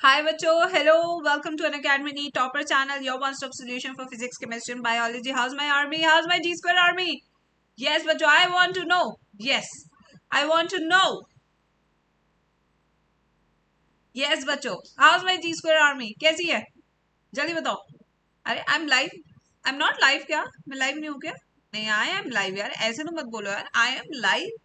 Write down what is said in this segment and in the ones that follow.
Hi बच्चों, hello, welcome to an Academy Topper channel, your one-stop solution for physics, chemistry and biology. How's my army? How's my G Square army? Yes बच्चों, I want to know. Yes, I want to know. Yes बच्चों, how's my G Square army? कैसी है? जल्दी बताओ. अरे I'm live. I'm not live क्या? मैं live नहीं हूँ क्या? नहीं, I am live यार. ऐसे तो मत बोलो यार. I am live.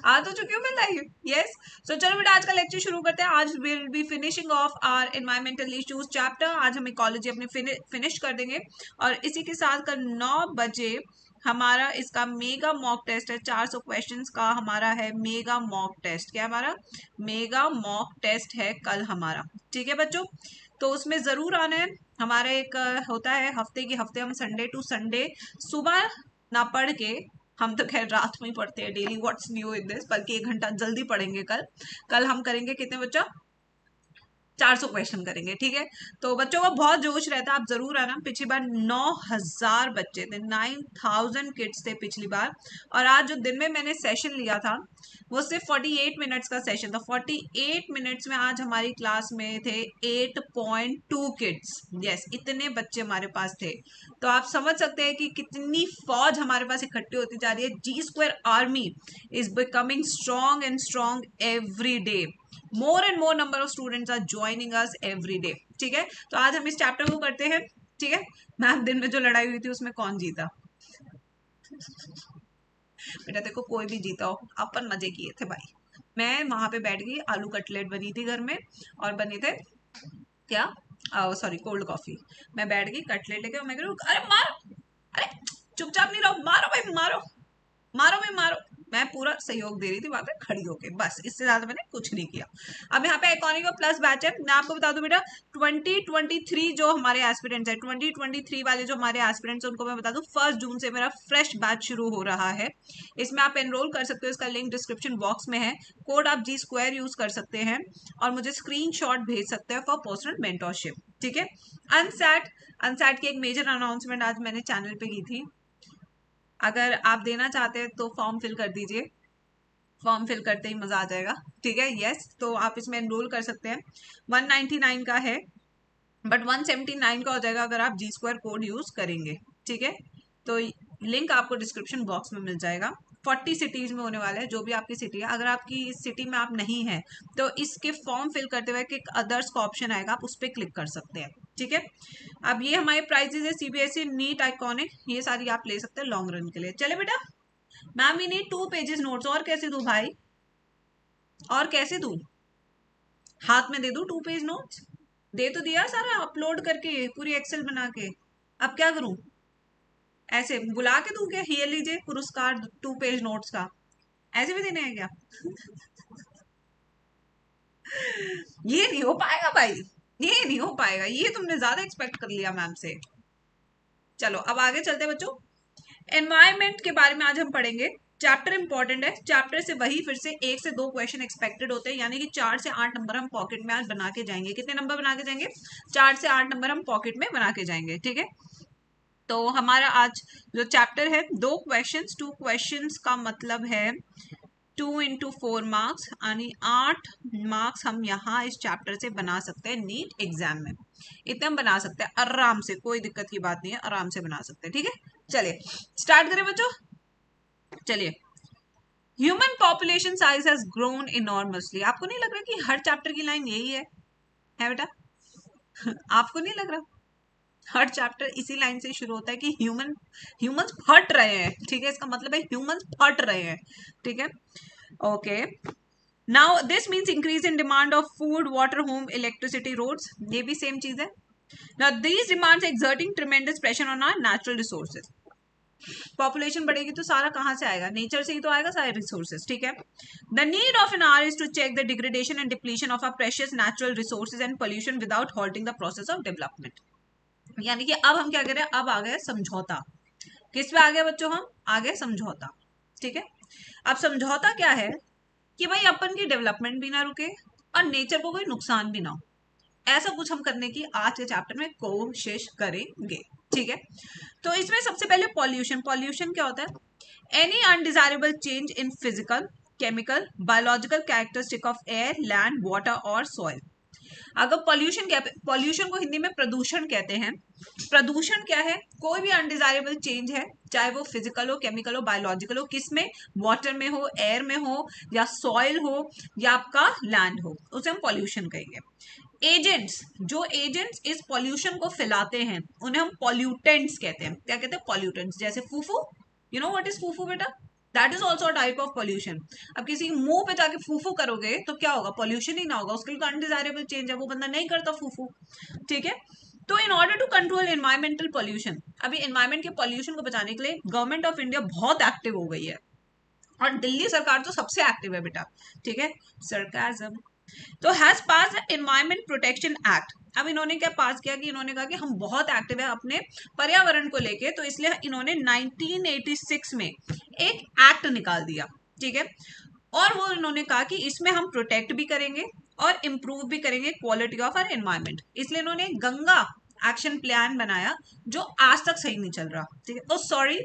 आ तो चुकी हूँ मैं लाइव. यस. सो चलो बेटा, आज का लेक्चर शुरू करते हैं. आज will be finishing off our environmental issues chapter. आज हम इकोलॉजी अपनी फिनिश कर देंगे और इसी के साथ कल 9 बजे हमारा इसका मेगा मॉक टेस्ट है. 400 क्वेश्चंस का हमारा है मेगा मॉक टेस्ट. क्या हमारा मेगा मॉक टेस्ट है कल हमारा. ठीक है बच्चों, तो उसमें जरूर आना है. हमारा एक होता है हफ्ते हम संडे टू संडे सुबह ना पढ़ के, हम तो खैर रात में ही पढ़ते हैं daily. What's new in this, बल्कि 1 घंटा जल्दी पढ़ेंगे कल. कल हम करेंगे कितने बच्चों? 400 क्वेश्चन करेंगे. ठीक है, तो बच्चों का बहुत जोश रहता है, आप जरूर आना. पिछली बार 9000 बच्चे थे, 9000 किड्स थे पिछली बार. और आज जो दिन में मैंने सेशन लिया था वो सिर्फ 48 मिनट्स का सेशन था. 48 मिनट्स में आज हमारी क्लास में थे 8.2 किड्स. यस, इतने बच्चे हमारे पास थे. तो आप समझ सकते हैं कि कितनी फौज हमारे पास इकट्ठी होती जा रही है. G square army is becoming strong and strong every day. More and more number of students are joining us every day. ठीक है, तो आज हम इस चैप्टर को करते हैं. ठीक है, मैम दिन में जो लड़ाई हुई थी उसमें कौन जीता? बेटा देखो, कोई भी जीता हो, अपन मजे किए थे भाई. मैं वहां पे बैठ गई, आलू कटलेट बनी थी घर में और बने थे क्या, सॉरी, कोल्ड कॉफी. मैं बैठ गई कटलेट लेके और मैं कह रही हूँ, अरे मारो, अरे चुपचाप नहीं रहो, मारो भाई मारो, मारो भाई मारो. मैं पूरा सहयोग दे रही थी वहां पे खड़ी होके, बस इससे ज्यादा मैंने कुछ नहीं किया. अब यहाँ पे इकोनॉमिक और प्लस बैच है. मैं आपको बता दूं बेटा, 2023 जो हमारे एस्पिरेंट्स है, 2023 वाले जो हमारे एस्पिरेंट्स, उनको मैं बता दूं 1 जून से मेरा फ्रेश बैच शुरू हो रहा है. इसमें आप एनरोल कर सकते हो, इसका लिंक डिस्क्रिप्शन बॉक्स में है. कोड आप जी स्क्वायर यूज कर सकते हैं और मुझे स्क्रीनशॉट भेज सकते हैं फॉर पर्सनल मेंटोरशिप. ठीक है. अनसैट अनसैट की एक मेजर अनाउंसमेंट आज मैंने चैनल पे की थी. अगर आप देना चाहते हैं तो फॉर्म फिल कर दीजिए. फॉर्म फिल करते ही मजा आ जाएगा. ठीक है. यस, तो आप इसमें एनरोल कर सकते हैं. 199 का है, बट 179 का हो जाएगा अगर आप जी स्क्वायर कोड यूज करेंगे. ठीक है, तो लिंक आपको डिस्क्रिप्शन बॉक्स में मिल जाएगा. 40 सिटीज में होने वाला है, जो भी आपकी सिटी है. अगर आपकी इस सिटी में आप नहीं है तो इसके फॉर्म फिल करते हुए एक अदर्स का ऑप्शन आएगा, आप उस पर क्लिक कर सकते हैं. ठीक है, अब ये हमारे प्राइजेस है. सीबीएसई नीट आइकॉनिक, ये सारी आप ले सकते हैं लॉन्ग रन के लिए. चले बेटा, ma'am we need 2 pages notes. और कैसे दूं भाई, और कैसे दूं? हाथ में दे दूं 2 पेज नोट्स? दे तो दिया सारा अपलोड करके, पूरी एक्सेल बना के. अब क्या करूं? ऐसे बुला के दूं क्या, ये लीजिए पुरस्कार 2 पेज नोट्स का? ऐसे भी देने हैं क्या? ये नहीं हो पाएगा भाई, ये नहीं हो पाएगा. ये तुमने ज्यादा एक्सपेक्ट कर लिया मैम से. चलो अब आगे चलते हैं बच्चों. एनवायरमेंट के बारे में आज हम पढ़ेंगे. चैप्टर इंपॉर्टेंट है. चैप्टर से वही फिर से 1 से 2 क्वेश्चन एक्सपेक्टेड होते हैं, यानी कि 4 से 8 नंबर हम पॉकेट में आज बना के जाएंगे. कितने नंबर बना के जाएंगे? 4 से 8 नंबर हम पॉकेट में बना के जाएंगे. ठीक है, तो हमारा आज जो चैप्टर है, 2 क्वेश्चंस, 2 क्वेश्चंस का मतलब है 2 into 4 मार्क्स, यानी 8 मार्क्स हम यहाँ इस चैप्टर से बना सकते हैं नीट एग्जाम में. इतने हम बना सकते हैं आराम से, कोई दिक्कत की बात नहीं है, आराम से बना सकते हैं. ठीक है, चलिए स्टार्ट करें बच्चों. चलिए, human population size has grown enormously. आपको नहीं लग रहा कि हर चैप्टर की लाइन यही है बेटा? आपको नहीं लग रहा? हर चैप्टर इसी लाइन से शुरू होता है कि ह्यूमंस फट रहे हैं. ठीक है, इसका मतलब है ह्यूमंस फट रहे हैं. ठीक है, okay. Now this means increase in demand of food, water, home, electricity, roads. ये भी सेम चीज है. Now these demands exerting tremendous pressure on our natural resources. Population बढ़ेगी तो सारा कहां से आएगा? नेचर से ही तो आएगा सारे रिसोर्सेज. ठीक है, the need of an hour is to check the degradation and depletion of our precious natural resources and pollution without halting the process of development. यानी कि अब हम क्या करें, अब आ गए समझौता. किस पे आ गए बच्चों? हम आ गए समझौता. ठीक है, अब समझौता क्या है कि भाई अपन की डेवलपमेंट भी ना रुके और नेचर को कोई नुकसान भी ना हो. ऐसा कुछ हम करने की आज के चैप्टर में कोशिश करेंगे. ठीक है, तो इसमें सबसे पहले पॉल्यूशन. पॉल्यूशन क्या होता है? Any undesirable change in physical, chemical, biological characteristic of air, land, water और सॉइल. अगर पॉल्यूशन क्या, पॉल्यूशन को हिंदी में प्रदूषण कहते हैं। प्रदूषण क्या है? कोई भी अनडिजायरेबल चेंज है, चाहे वो फिजिकल हो, केमिकल हो, बायोलॉजिकल हो, किस में? वाटर में हो, एयर में हो, या सॉइल हो, या आपका लैंड हो, उसे हम पॉल्यूशन कहेंगे। एजेंट्स, जो एजेंट्स इस पॉल्यूशन को फैलाते हैं उन्हें हम पॉल्यूटेंट्स कहते हैं। क्या कहते हैं? पॉल्यूटेंट्स। जैसे फूफू, यू नो व्हाट इज फूफू बेटा? That is also type of pollution. अब किसी मुंह पे जाके फूफू करोगे तो क्या होगा? पॉल्यूशन ही ना होगा, उसके लिए तो अनडिजायरेबल चेंज है, वो बंदा नहीं करता फूफू। ठीक है। तो in order to control environmental pollution, अभी एनवायरमेंट के पॉल्यूशन को बचाने के लिए गवर्नमेंट ऑफ इंडिया बहुत एक्टिव हो गई है, और दिल्ली सरकार तो सबसे एक्टिव है बेटा। ठीक है, सरकाजम। तो has pass environment protection act. अब इन्होंने क्या पास किया कि इन्होंने कहा कि हम बहुत एक्टिव है अपने पर्यावरण को लेके, तो इसलिए इन्होंने 1986 में एक एक्ट निकाल दिया। ठीक है, और वो इन्होंने कहा कि इसमें हम प्रोटेक्ट भी करेंगे और इम्प्रूव भी करेंगे क्वालिटी ऑफ आवर एनवायरमेंट। इसलिए इन्होंने गंगा एक्शन प्लान बनाया, जो आज तक सही नहीं चल रहा। ठीक है, ओ सॉरी,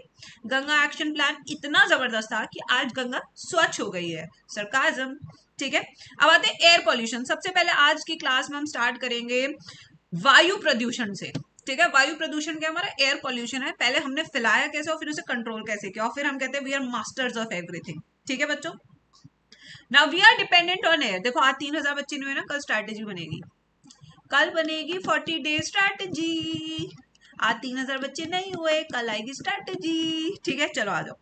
गंगा एक्शन प्लान इतना जबरदस्त था कि आज गंगा स्वच्छ हो गई है। सरकाजम। ठीक है, अब आते हैं एयर पॉल्यूशन। सबसे पहले आज की क्लास में हम स्टार्ट करेंगे वायु प्रदूषण से। ठीक है, वायु प्रदूषण क्या? हमारा एयर पॉल्यूशन है। पहले हमने फैलाया कैसे और फिर उसे कंट्रोल कैसे किया, और फिर हम कहते हैं we are masters of everything. ठीक है बच्चों, now we are dependent on air. देखो आज 3000 बच्चे नहीं हुए ना, कल स्ट्रैटेजी बनेगी, कल बनेगी 40 डे स्ट्रैटेजी। आज 3000 बच्चे नहीं हुए, कल आएगी स्ट्रैटेजी। ठीक है, चलो आ जाओ।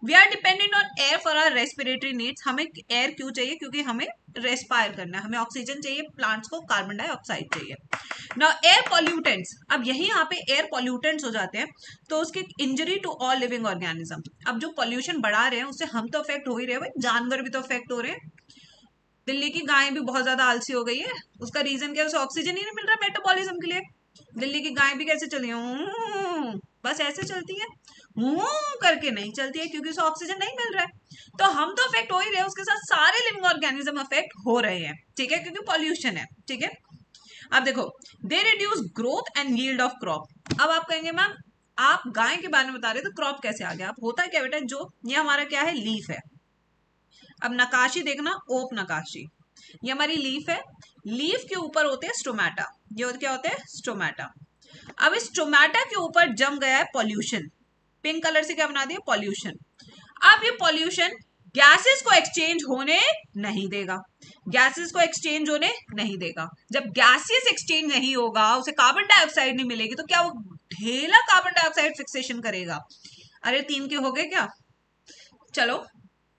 We are dependent on air for our respiratory needs. हमें एयर क्यों चाहिए? क्योंकि हमें रेस्पायर करना है, हमें ऑक्सीजन चाहिए, प्लांट्स को कार्बन डाइऑक्साइड चाहिए। नाउ एयर पॉल्यूटेंट्स, अब यही यहाँ पे एयर पॉल्यूटेंट्स हो जाते हैं, तो उसकी injury to all living organism. अब जो पॉल्यूशन बढ़ा रहे हैं उससे हम तो अफेक्ट हो ही रहे हैं भाई, जानवर भी तो अफेक्ट हो रहे हैं। दिल्ली की गाय भी बहुत ज्यादा आलसी हो गई है, उसका रीजन क्या है? उसे ऑक्सीजन ही नहीं मिल रहा मेटाबॉलिज्म के लिए। दिल्ली की गाय भी कैसे चली है? बस ऐसे चलती है, करके नहीं चलती है, क्योंकि उसे ऑक्सीजन नहीं मिल रहा है। तो हम तो अफेक्ट हो ही रहे हैं, उसके साथ सारे लिविंग ऑर्गेनिज्म अफेक्ट हो रहे हैं। ठीक है, क्योंकि पॉल्यूशन है। ठीक है, अब देखो, they reduce growth and yield of crop. अब आप कहेंगे मैम आप गाय के बारे में बता रहे तो क्रॉप कैसे आ गया? अब होता है क्या बेटा, जो ये हमारा क्या है? लीफ है। अब नकाशी देखना, ओप नकाशी, ये हमारी लीफ है। लीफ के ऊपर होते हैं स्टोमेटा, ये क्या होते हैं? स्टोमेटा। अब इस स्टोमेटा के ऊपर जम गया है पॉल्यूशन, पिंक कलर से क्या बना दिया? पॉल्यूशन। अब ये पॉल्यूशन गैसेस को एक्सचेंज होने नहीं देगा, गैसेस को एक्सचेंज होने नहीं देगा। जब गैसेस एक्सचेंज नहीं होगा, उसे कार्बन डाइऑक्साइड नहीं मिलेगी, तो क्या वो ढेला कार्बन डाइऑक्साइड फिक्सेशन करेगा? अरे 3 के हो गए क्या? चलो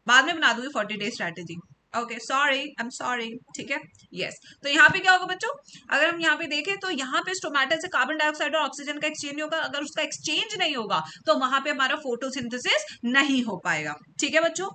बाद में बना दूंगी 40 day strategy. Okay sorry, I am sorry. ठीक है, यस। तो यहाँ पे क्या होगा बच्चों? अगर हम यहाँ पे देखें तो यहाँ पे स्टोमेटा से कार्बन डाइऑक्साइड और ऑक्सीजन का एक्सचेंज नहीं होगा। अगर उसका एक्सचेंज नहीं होगा तो वहां पे हमारा फोटोसिंथेसिस नहीं हो पाएगा। ठीक है बच्चों,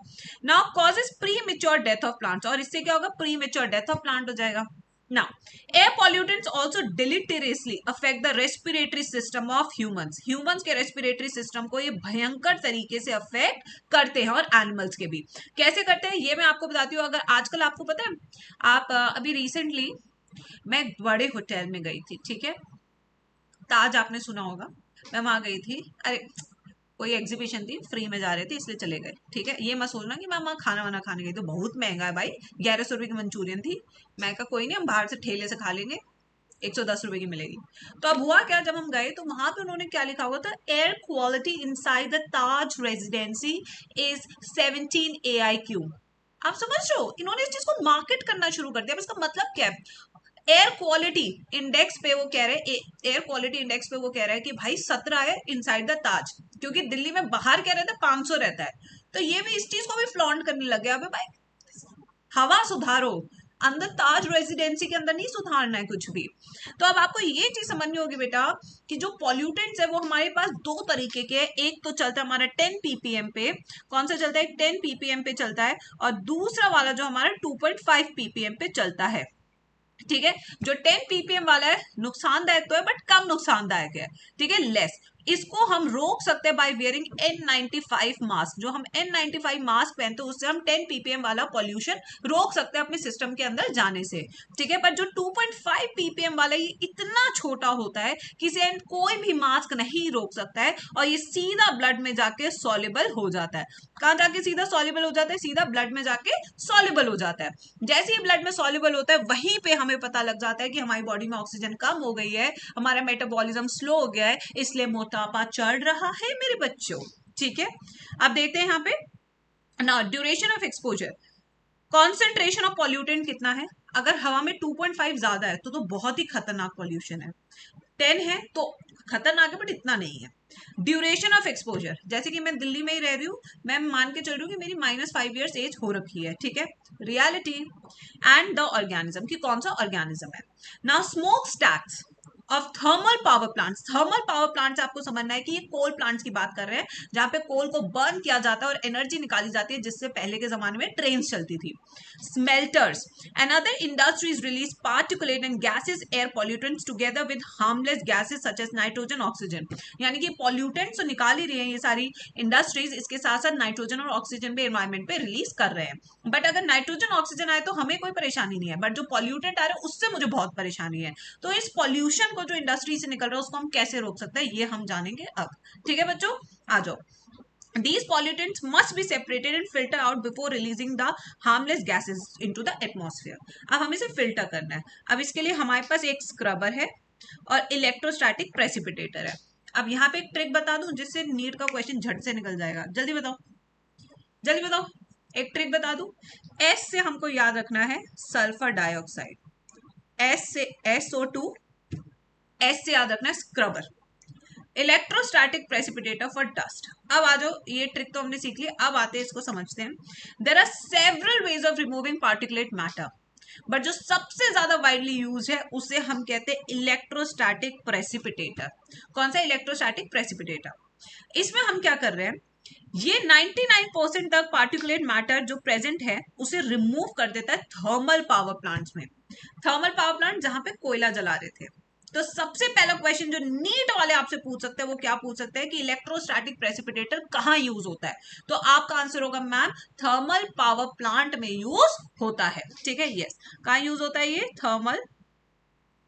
now causes pre mature death of plants, और इससे क्या होगा? Pre mature death of plant हो जाएगा। Now, air pollutants also deleteriously affect the respiratory system of humans. Humans के respiratory system को ये भयंकर तरीके से affect करते हैं, और animals के भी। कैसे करते हैं ये मैं आपको बताती हूँ। अगर आजकल आपको पता है, आप अभी रिसेंटली मैं बड़े होटल में गई थी। ठीक है, ताज आपने सुना होगा, मैं वहां गई थी। अरे कोई एग्जीबिशन थी, फ्री में जा रहे थे इसलिए चले गए। ठीक है, ये मत सोचना कि मैं वहाँ खाना वाना खाने गई, तो बहुत महंगा है भाई। 1100 रुपए की मंचूरियन थी। मैं कहा कोई नहीं, हम बाहर से ठेले से खा लेंगे, 110 रुपए की मिलेगी। तो अब हुआ क्या, जब हम गए तो वहां पे उन्होंने क्या लिखा हुआ था? Air quality inside the Taj residency is 17 AIQ। आप समझ रहे हो, इन्होंने इस चीज को मार्केट करना शुरू कर दिया। इसका मतलब क्या है? एयर क्वालिटी इंडेक्स पे वो कह रहे हैं, एयर क्वालिटी इंडेक्स पे वो कह रहा है कि भाई 17 है इनसाइड द ताज, क्योंकि दिल्ली में बाहर क्या रहता है? 500 रहता है। तो ये भी इस चीज को भी फ्लॉन्ट करने लग गया। अबे भाई हवा सुधारो, अंदर ताज रेजिडेंसी के अंदर नहीं सुधारना है कुछ भी। तो अब आपको ये चीज समझनी होगी बेटा कि जो पॉल्यूटेंट्स है वो हमारे पास दो तरीके के हैं। एक तो चलता है हमारा 10 ppm पे, कौन सा चलता है? 10 ppm पे चलता है, और दूसरा वाला जो हमारा 2.5 ppm पे चलता है। ठीक है, जो 10 ppm वाला है नुकसानदायक तो है, बट कम नुकसानदायक है। ठीक है, लेस। इसको हम रोक सकते हैं बाय वेयरिंग N95 मास्क। जो हम N95 मास्क पहनते हैं उससे हम 10 ppm वाला पॉल्यूशन रोक सकते हैं अपने सिस्टम के अंदर जाने से, ठीक है। पर जो 2.5 ppm वाला ये इतना छोटा होता है कि इसे कोई भी मास्क नहीं रोक सकता है और ये सीधा ब्लड में जाके सॉल्युबल हो जाता है। कहां जाके सीधा सॉल्युबल हो जाता है? सीधा ब्लड में जाके सॉल्युबल हो जाता है। जैसे ही ब्लड में सॉल्युबल होता है वहीं पे हमें पता लग जाता है कि हमारी बॉडी में ऑक्सीजन कम हो गई है, हमारा मेटाबॉलिज्म स्लो हो गया है, इसलिए मोटापा चढ़ रहा है मेरे बच्चों, ठीक है। अब देखते हैं यहाँ पे ना duration of exposure, concentration of pollutant कितना है। अगर हवा में 2.5 ज्यादा है तो बहुत ही खतरनाक पॉल्यूशन है। 10 है तो खतरनाक है बट इतना नहीं है। ड्यूरेशन ऑफ एक्सपोजर, जैसे कि मैं दिल्ली में ही रह रही हूँ, मैं मान के चल रही हूँ कि मेरी -5 ईयर्स एज हो रखी है, ठीक है। रियलिटी एंड द ऑर्गेनिज्म, कि कौन सा ऑर्गेनिज्म है। Now smoke stacks of thermal power plants. Thermal power plants आपको समझना है कि ये कोल प्लांट्स की बात कर रहे हैं, जहां पे कोल को बर्न किया जाता है और एनर्जी निकाली जाती है, जिससे पहले के जमाने में ट्रेन चलती थी। Smelters and other industries release particulate and gases air pollutants together with harmless gases such as nitrogen oxygen. यानी कि पॉल्यूटेंट्स तो निकाल ही रही है ये सारी इंडस्ट्रीज, इसके साथ साथ नाइट्रोजन और ऑक्सीजन भी एनवायरमेंट पे रिलीज कर रहे हैं। बट अगर नाइट्रोजन ऑक्सीजन आए तो हमें कोई परेशानी नहीं है, बट जो पॉल्यूटेंट आ रहे हैं उससे मुझे बहुत परेशानी है। तो इस पॉल्यूशन को जो इंडस्ट्री से निकल रहा है उसको हम कैसे रोक सकते हैं ये हम जानेंगे अब, ठीक है बच्चों। आ जाओ। These pollutants must be separated and filtered out before releasing the harmless gases into the atmosphere. अब हमें इसे फिल्टर करना है। अब इसके लिए हमारे पास एक स्क्रबर है और इलेक्ट्रोस्टैटिक प्रेसिपिटेटर है। अब यहाँ पे एक ट्रिक बता दूं जिससे नीट का क्वेश्चन झट से निकल जाएगा। जल्दी बताओ, जल्दी बताओ, एक ट्रिक बता दूं। एस से हमको याद रखना है सल्फर डाइऑक्साइड, एस से SO2, एस से याद रखना है scrubber, electrostatic precipitator for dust. अब आ जाओ, ये ट्रिक तो हमने सीख ली, अब आते हैं इसको समझते हैं। There are several ways of removing particulate matter, but जो सबसे ज्यादा वाइडली यूज है उसे हम कहते हैं इलेक्ट्रोस्टैटिक प्रेसिपिटेटर। कौन सा? Electrostatic precipitator. इसमें हम क्या कर रहे हैं, ये 99% तक पार्टिकुलेट मैटर जो प्रेजेंट है उसे रिमूव कर देता है थर्मल पावर प्लांट्स में। थर्मल पावर प्लांट जहां पे कोयला जला रहे थे। तो सबसे पहला क्वेश्चन जो नीट वाले आपसे पूछ सकते हैं वो क्या पूछ सकते हैं कि इलेक्ट्रोस्टैटिक प्रेसिपिटेटर कहां यूज होता है। तो आपका आंसर होगा मैम थर्मल पावर प्लांट में यूज होता है, ठीक है। यस, कहां यूज होता है ये? Thermal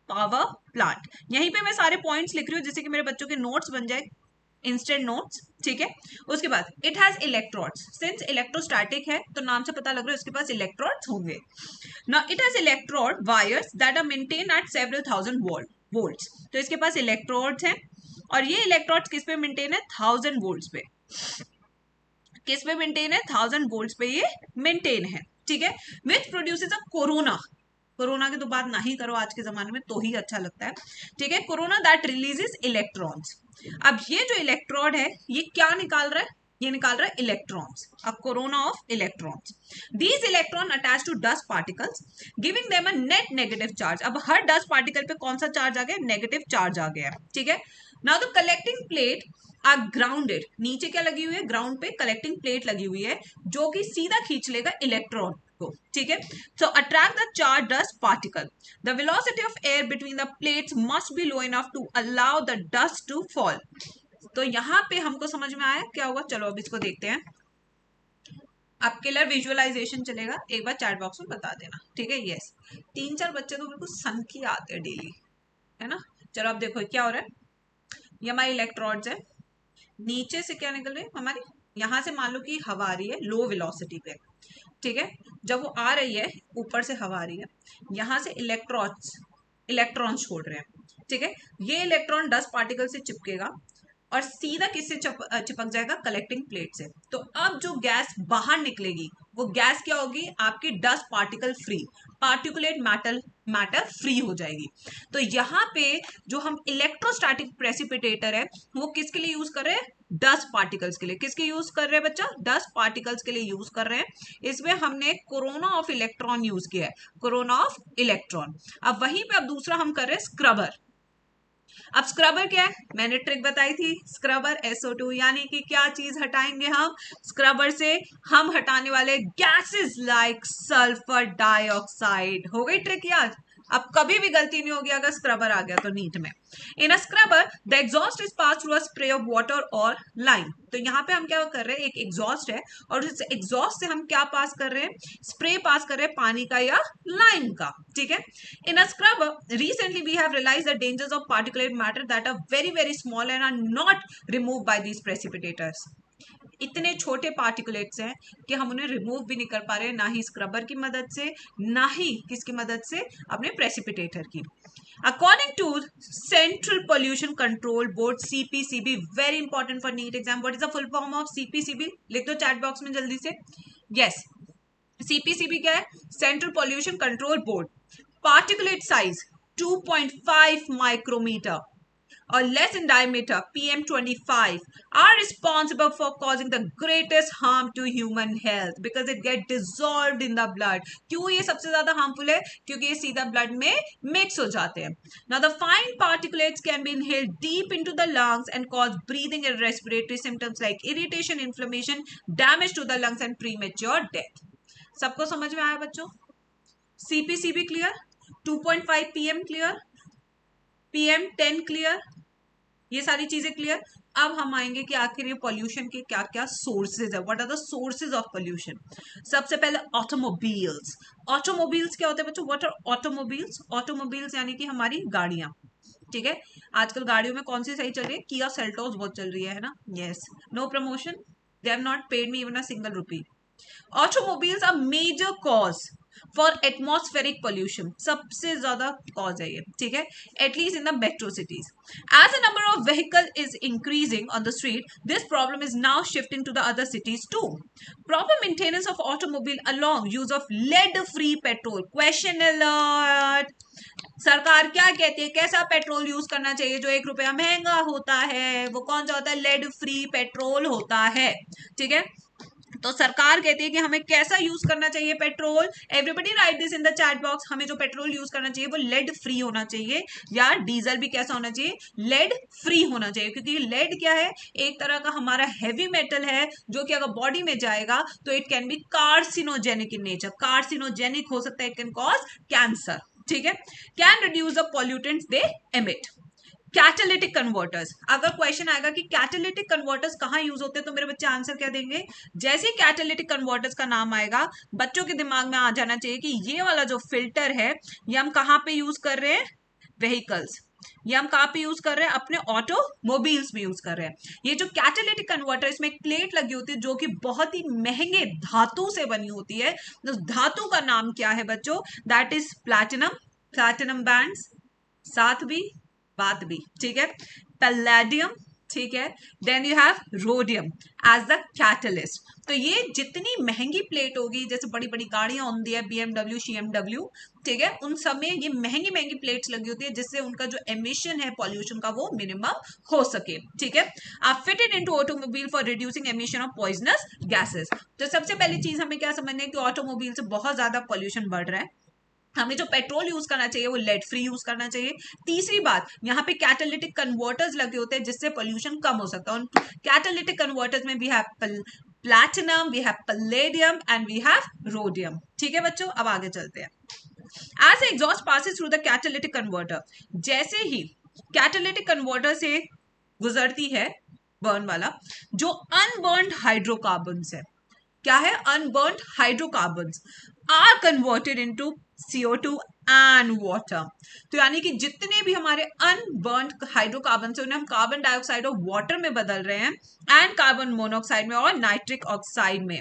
power plant. यहीं पे मैं सारे पॉइंट्स लिख रही हूँ जिससे कि मेरे बच्चों के नोट्स बन जाए, इंस्टेंट नोट्स, ठीक है। उसके बाद it has electrodes, since electrostatic है तो नाम से पता लग रहा है इसके पास इलेक्ट्रोड्स होंगे। Now it has electrode wires that are maintain at several thousand volts. तो इसके पास इलेक्ट्रोड्स हैं और ये इलेक्ट्रोड्स किस पे मेंटेन है? 1000 वोल्ट्स पे। किस पे मेंटेन है? 1000 वोल्ट्स पे ये मेंटेन है, ठीक है। Which produces a corona, corona की तो बात नहीं करो आज के जमाने में तो ही अच्छा लगता है, ठीक है। Corona that releases electrons. अब ये जो इलेक्ट्रोड है ये क्या निकाल रहा है? ये निकाल रहा है electrons, a corona of electrons. These electron attach to dust particles giving them a net negative charge. अब हर डस्ट पार्टिकल पे कौन सा चार्ज आ गया? नेगेटिव चार्ज आ गया, ठीक है। Now the collecting plate are grounded, नीचे क्या लगी हुई है? ग्राउंड पे कलेक्टिंग प्लेट लगी हुई है जो कि सीधा खींच लेगा इलेक्ट्रॉन को, ठीक है। So attract the charge dust particle, the velocity of air between the plates must be low enough to allow the dust to fall. तो यहाँ पे हमको समझ में आया क्या हुआ? चलो अब इसको देखते हैं। अब क्लियर विजुअलाइजेशन चलेगा, एक बार चैट बॉक्स में बता देना, ठीक है। यस, 3-4 बच्चे तो बिल्कुल सन की आते हैं डेली, है ना। चलो अब देखो क्या हो रहा है। ये हमारी इलेक्ट्रोड्स है, नीचे से क्या निकल रही है हमारी? यहां से मान लो कि हवा आ रही है लो वेलोसिटी पे, ठीक है। जब वो आ रही है ऊपर से हवा आ रही है, यहां से इलेक्ट्रॉन छोड़ रहे हैं, ठीक है। ये इलेक्ट्रॉन डस्ट पार्टिकल से चिपकेगा और सीधा किससे चिपक जाएगा? कलेक्टिंग प्लेट से। तो अब जो गैस बाहर निकलेगी वो गैस क्या होगी? आपकी dust particle free, particulate matter free हो जाएगी। तो यहाँ पे जो हम इलेक्ट्रोस्टैटिक प्रेसिपिटेटर है वो किसके लिए यूज कर रहे हैं? डस्ट पार्टिकल्स के लिए। किसके यूज कर रहे हैं बच्चा? डस्ट पार्टिकल्स के लिए यूज कर रहे हैं। इसमें हमने कोरोना ऑफ इलेक्ट्रॉन यूज किया है, कोरोना ऑफ इलेक्ट्रॉन। अब वहीं पे अब दूसरा हम कर रहे हैं स्क्रबर। अब स्क्रबर क्या है? मैंने ट्रिक बताई थी, स्क्रबर SO2, यानी कि क्या चीज हटाएंगे हम स्क्रबर से? हम हटाने वाले गैसेस लाइक सल्फर डाइऑक्साइड। हो गई ट्रिक याद? अब कभी भी गलती नहीं होगी अगर स्क्रबर आ गया तो नीट में। In a scrubber the exhaust is passed through a spray of water और लाइम। तो यहाँ पे हम क्या कर रहे हैं, एक एग्जॉस्ट है और उस एग्जॉस्ट से हम क्या पास कर रहे हैं, स्प्रे पास कर रहे हैं पानी का या लाइम का, ठीक है। In a scrubber recently we have realised the dangers of particulate matter that are very very small and are not remove by these precipitators. इतने छोटे पार्टिकुलेट्स हैं कि हम उन्हें रिमूव भी नहीं कर पा रहे, ना ही स्क्रबर की मदद से, ना ही किसकी मदद से, अपने प्रेसिपिटेटर की। According to central pollution control board CPCB, very important for NEET exam, what is the full form of CPCB, लिख दो चैट बॉक्स में जल्दी से। यस, सीपीसीबी क्या है, central pollution control board. Particulate size 2.5 micrometer or less in diameter, PM25, are responsible for causing the greatest harm to human health because it get dissolved in the blood. क्यों ये सबसे ज्यादा harmful है, क्योंकि ये सीधा blood में mix हो जाते हैं। Now the fine particulates can be inhaled deep into the lungs and cause breathing and respiratory symptoms like irritation, inflammation, damage to the lungs and premature death. सबको समझ में आया बच्चों? CPCB clear, 2.5 PM clear, PM10 clear, ये सारी चीजें clear. अब हम आएंगे कि आखिर ये पॉल्यूशन के क्या क्या सोर्सेज है, what are the sources of pollution. सबसे पहले ऑटोमोबाइल्स। ऑटोमोबाइल्स क्या होते हैं बच्चों, व्हाट आर ऑटोमोबाइल्स? ऑटोमोबाइल्स यानी कि हमारी गाड़ियां, ठीक है। आजकल गाड़ियों में कौन सी सही चल रही है, किया सेल्टोस बहुत चल रही है ना। Yes, no promotion, they have not paid me even a single rupee. Automobiles are major cause for atmospheric pollution, सबसे ज्यादा कॉज है ये, ठीक है, at least in the metro cities. As the number of vehicle is increasing on the street, this problem is now shifting to the other cities too. Proper maintenance of automobile along use of lead-free petrol. Question alert. सरकार क्या कहती है, कैसा petrol use करना चाहिए जो 1 रुपया महंगा होता है, वो कौन सा होता है, लेड फ्री पेट्रोल होता है, ठीक है। तो सरकार कहती है कि हमें कैसा यूज करना चाहिए petrol. Everybody right this in the chat box. हमें जो पेट्रोल यूज करना चाहिए वो लेड फ्री होना चाहिए, या डीजल भी कैसा होना चाहिए, लेड फ्री होना चाहिए, क्योंकि लेड क्या है, एक तरह का हमारा हैवी मेटल है जो कि अगर बॉडी में जाएगा तो it can be carcinogenic in nature, carcinogenic हो सकता है, इट कैन कॉज कैंसर, ठीक है। Can reduce the pollutants they emit. Catalytic converters, अगर क्वेश्चन आएगा कि कैटालिटिक कन्वर्टर्स कहाँ यूज होते हैं तो मेरे बच्चे आंसर क्या देंगे, जैसे कैटालिटिक कन्वर्टर्स का नाम आएगा बच्चों के दिमाग में आ जाना चाहिए कि ये वाला जो फिल्टर है ये हम कहाँ पे यूज कर रहे हैं, व्हीकल्स, ये हम कहाँ पे यूज कर रहे हैं, अपने ऑटोमोबाइल्स में यूज कर रहे हैं। ये जो कैटालिटिक कन्वर्टर, इसमें एक प्लेट लगी होती है जो कि बहुत ही महंगे धातु से बनी होती है। उस धातु का नाम क्या है बच्चों, that is platinum, platinum bands, साथ भी बात भी, ठीक है, पैलेडियम, ठीक है, then you have rhodium as the catalyst. तो ये जितनी महंगी प्लेट होगी, जैसे बड़ी बड़ी गाड़ियां होती है BMW CMW, ठीक है, उन सब में ये महंगी महंगी प्लेट्स लगी होती है जिससे उनका जो एमिशन है पॉल्यूशन का वो मिनिमम हो सके, ठीक है। आप fitted into automobile for reducing emission of poisonous gases. तो सबसे पहली चीज हमें क्या समझना है कि ऑटोमोबाइल से बहुत ज्यादा पॉल्यूशन बढ़ रहा है, हमें जो पेट्रोल यूज करना चाहिए वो लेड फ्री यूज करना चाहिए। तीसरी बात, यहाँ पे कैटालिटिक कन्वर्टर्स लगे होते हैं जिससे पोल्यूशन कम हो सकता है। कैटालिटिक कन्वर्टर्स में we have platinum, we have palladium and we have rhodium, ठीक है बच्चों। अब आगे चलते हैं। As exhaust passes through the catalytic converter, जैसे ही कैटालिटिक कन्वर्टर से गुजरती है बर्न वाला, जो अनबर्न्ड हाइड्रोकार्बन्स है, क्या है, unburned hydrocarbons are converted into CO2 and water. तो यानी कि जितने भी हमारे अनबर्न्ड हाइड्रोकार्बन से उन्हें हम कार्बन डाइऑक्साइड और वाटर में बदल रहे हैं, एंड कार्बन मोनोऑक्साइड में और नाइट्रिक ऑक्साइड में,